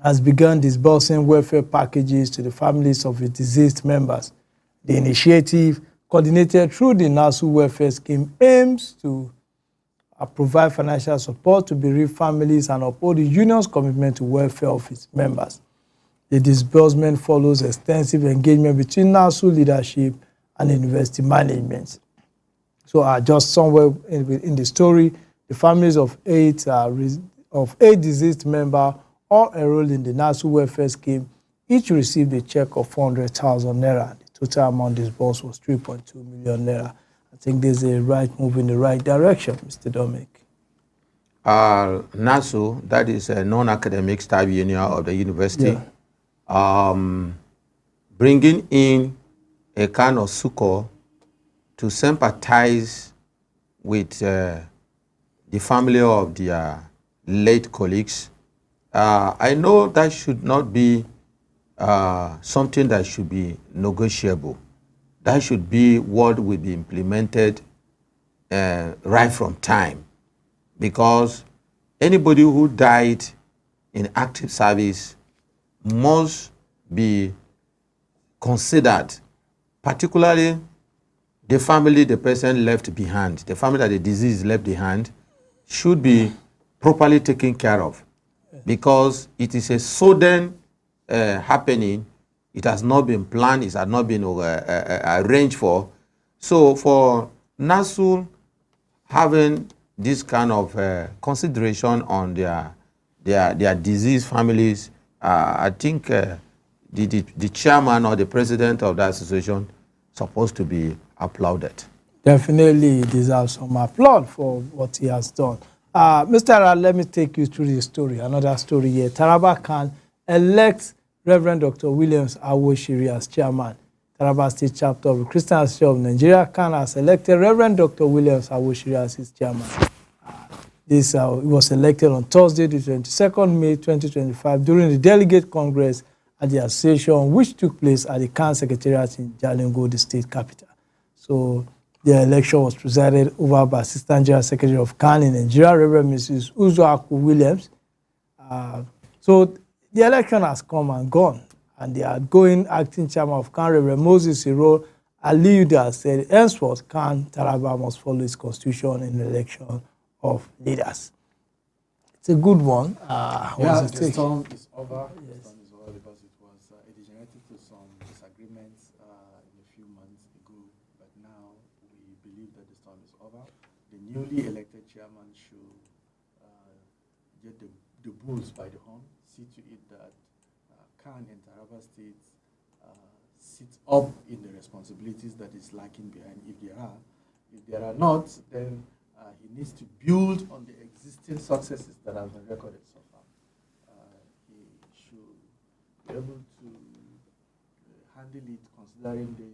Speaker 2: has begun disbursing welfare packages to the families of its deceased members. The initiative, coordinated through the NASU welfare scheme, aims to provide financial support to bereaved families and uphold the union's commitment to welfare of its members. The disbursement follows extensive engagement between NASU leadership and university management. So just somewhere in the story, the families of eight deceased members all enrolled in the NASU welfare scheme each received a check of 400,000 naira. The total amount disbursed was 3.2 million naira. I think there's a right move in the right direction, Mr. Dominic.
Speaker 3: NASU, that is a non-academic staff union of the university, bringing in a kind of succor to sympathize with the family of their late colleagues. I know that should not be something that should be negotiable. That should be what will be implemented right from time, because anybody who died in active service must be considered, particularly the family the person left behind, the family that the disease left behind, should be properly taken care of, because it is a sudden happening. It has not been planned, it has not been arranged for. So for NASU having this kind of consideration on their diseased families, I think the chairman or the president of that association supposed to be applauded.
Speaker 2: Definitely deserves some applaud for what he has done. Mr. Ara, let me take you through the story, another story here. Taraba can elect Reverend Dr. Williams Awoshiri as chairman. Taraba State Chapter of the Christian Association of Nigeria can has elected Reverend Dr. Williams Awoshiri as his chairman. This was elected on Thursday, the 22nd May 2025, during the Delegate Congress at the association, which took place at the CAN Secretariat in Jalingo, the state capital. So the election was presided over by Assistant General Secretary of CAN in Nigeria, Reverend Mrs. Uzoaku Williams. So the election has come and gone, and the outgoing acting chairman of CAN, Reverend Moses Iro Aliuda, said henceforth CAN Taraba must follow its constitution in the election of leaders. It's a good one.
Speaker 4: The storm is over. Yes. The storm is over because it was it degenerated to some disagreements in a few months ago, but now we believe that the storm is over. The newly elected chairman should get the bulls by the horn, see to it that CAN and Taraba State sits up in the responsibilities that is lacking behind, if there are. If there are not, then he needs to build on the existing successes that have been recorded so far. He should be able to handle it, considering the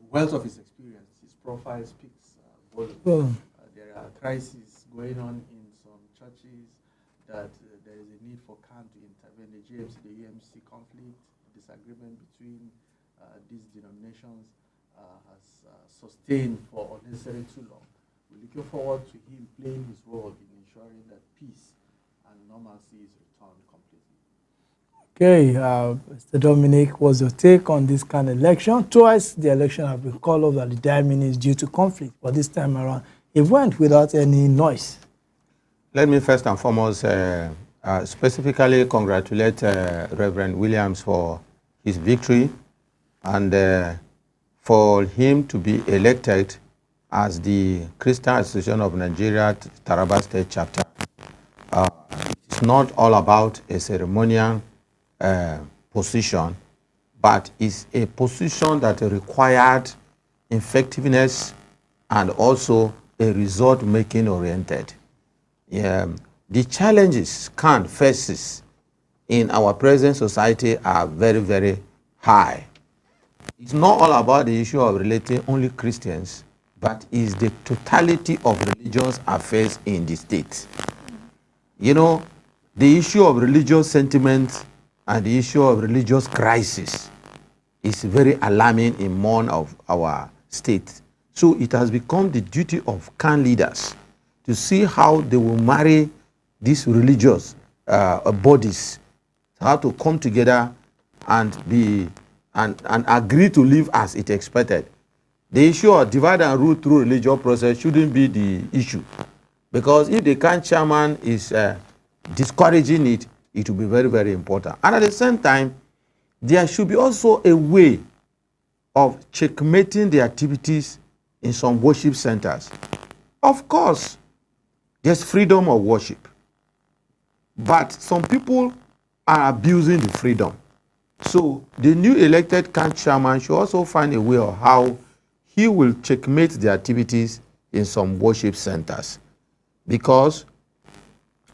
Speaker 4: wealth of his experience. His profile speaks volumes. There are crises going on in some churches that there is a need for CAN to intervene. The GMC, the UMC conflict, disagreement between these denominations has sustained for unnecessarily too long. We're looking forward to him playing his role in ensuring that peace and normalcy is returned completely.
Speaker 2: Okay, Mr. Dominic, what's your take on this kind of election? Twice the election have been called off at the dire minutes due to conflict, but this time around it went without any noise.
Speaker 3: Let me first and foremost specifically congratulate Reverend Williams for his victory, and for him to be elected as the Christian Association of Nigeria Taraba State Chapter. It's not all about a ceremonial position, but it's a position that required effectiveness and also a result-making oriented. The challenges CAN faces in our present society are very, very high. it's not all about the issue of relating only Christians, but is the totality of religious affairs in the state. You know, the issue of religious sentiment and the issue of religious crisis is very alarming in one of our states. So it has become the duty of CAN leaders to see how they will marry these religious bodies, how to come together and be and agree to live as it expected. The issue of divide and rule through religious process shouldn't be the issue, because if the CAN chairman is discouraging it, it will be very, very important. And at the same time, there should be also a way of checkmating the activities in some worship centers. Of course, there's freedom of worship, but some people are abusing the freedom. So the new elected CAN chairman should also find a way of how he will checkmate the activities in some worship centers, because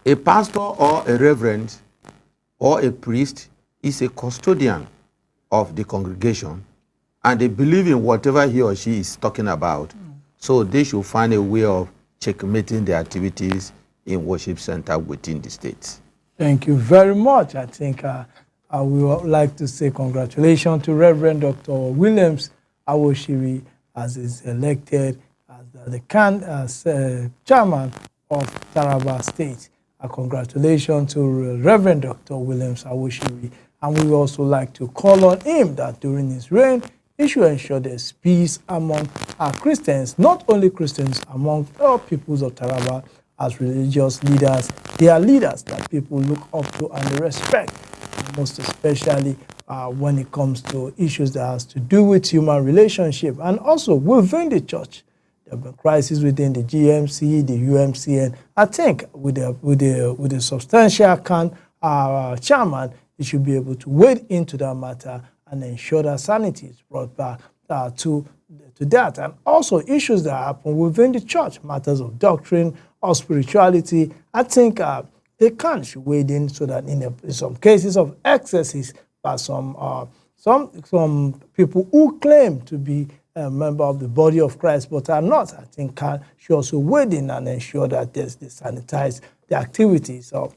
Speaker 3: a pastor or a reverend or a priest is a custodian of the congregation, and they believe in whatever he or she is talking about. So they should find a way of checkmating the activities in worship center within the state.
Speaker 2: Thank you very much. I think I would like to say congratulations to Reverend Dr. Williams Awoshiri as is elected as the CAN chairman of Taraba State. Congratulations to Reverend Dr. Williams Awoshiri. And we would also like to call on him that during his reign, he should ensure there's peace among our Christians, not only Christians, among all peoples of Taraba. As religious leaders, they are leaders that people look up to and respect, most especially when it comes to issues that has to do with human relationship. And also within the church, there have been crises within the GMC, the UMC, and I think with the substantial CAN chairman, he should be able to wade into that matter and ensure that sanity is brought back to that. And also issues that happen within the church, matters of doctrine or spirituality, I think they should wade in so that in some cases of excesses by some people who claim to be a member of the body of Christ but are not, I think should also wade in and ensure that they sanitize the activities of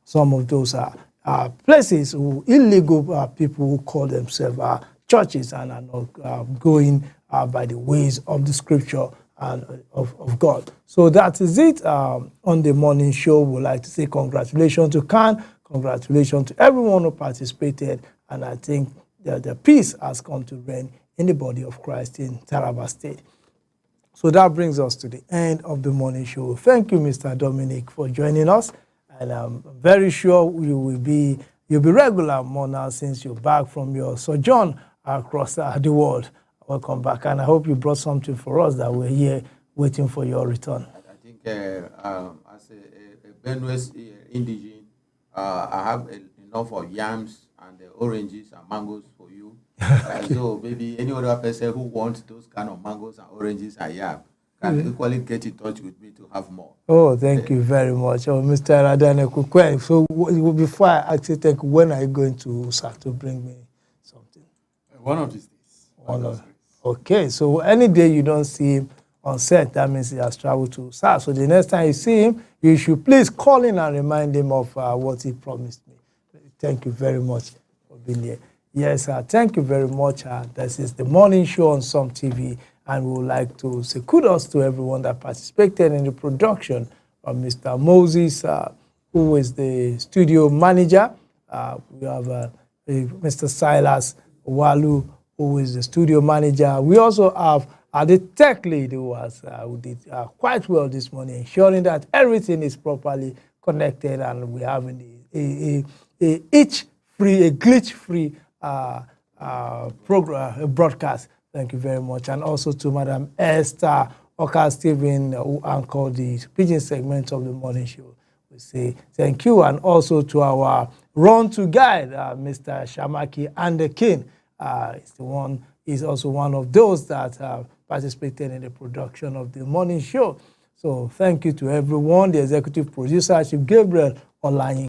Speaker 2: some of those places, illegal people who call themselves churches and are not going by the ways of the scripture and of God. So that is it on the morning show. We'd like to say congratulations to CAN, congratulations to everyone who participated, and I think that the peace has come to reign in the body of Christ in Taraba State. So that brings us to the end of the morning show. Thank you, Mr. Dominic, for joining us, and I'm very sure you'll be regular more now since you're back from your sojourn across the world. Welcome back, and I hope you brought something for us that we're here waiting for your return.
Speaker 3: I think as a Benue indigene, I have enough of yams and oranges and mangoes for you. So maybe any other person who wants those kind of mangoes and oranges and yam can equally get in touch with me to have more.
Speaker 2: Oh, thank you very much. Oh, Mr. Radane Kukwe. So before I actually think, when are you going to start to bring me something?
Speaker 4: One of these days.
Speaker 2: Okay, so any day you don't see him on set, that means he has traveled to SARS. So the next time you see him, you should please call in and remind him of what he promised me. Thank you very much for being here. Yes, thank you very much. This is the morning show on Some TV, and we would like to say kudos to everyone that participated in the production of Mr. Moses, who is the studio manager. We have Mr. Silas Walu, who is the studio manager. We also have the tech lead who did quite well this morning, ensuring that everything is properly connected and we have a glitch-free program broadcast. Thank you very much. And also to Madam Esther Oka-Steven, who anchored the Pidgin segment of the morning show. We say thank you. And also to our run-to guide, Mr. Shamaki Andekin. He's also one of those that participated in the production of the morning show. So thank you to everyone, the executive producer, Chief Gabriel Olayin.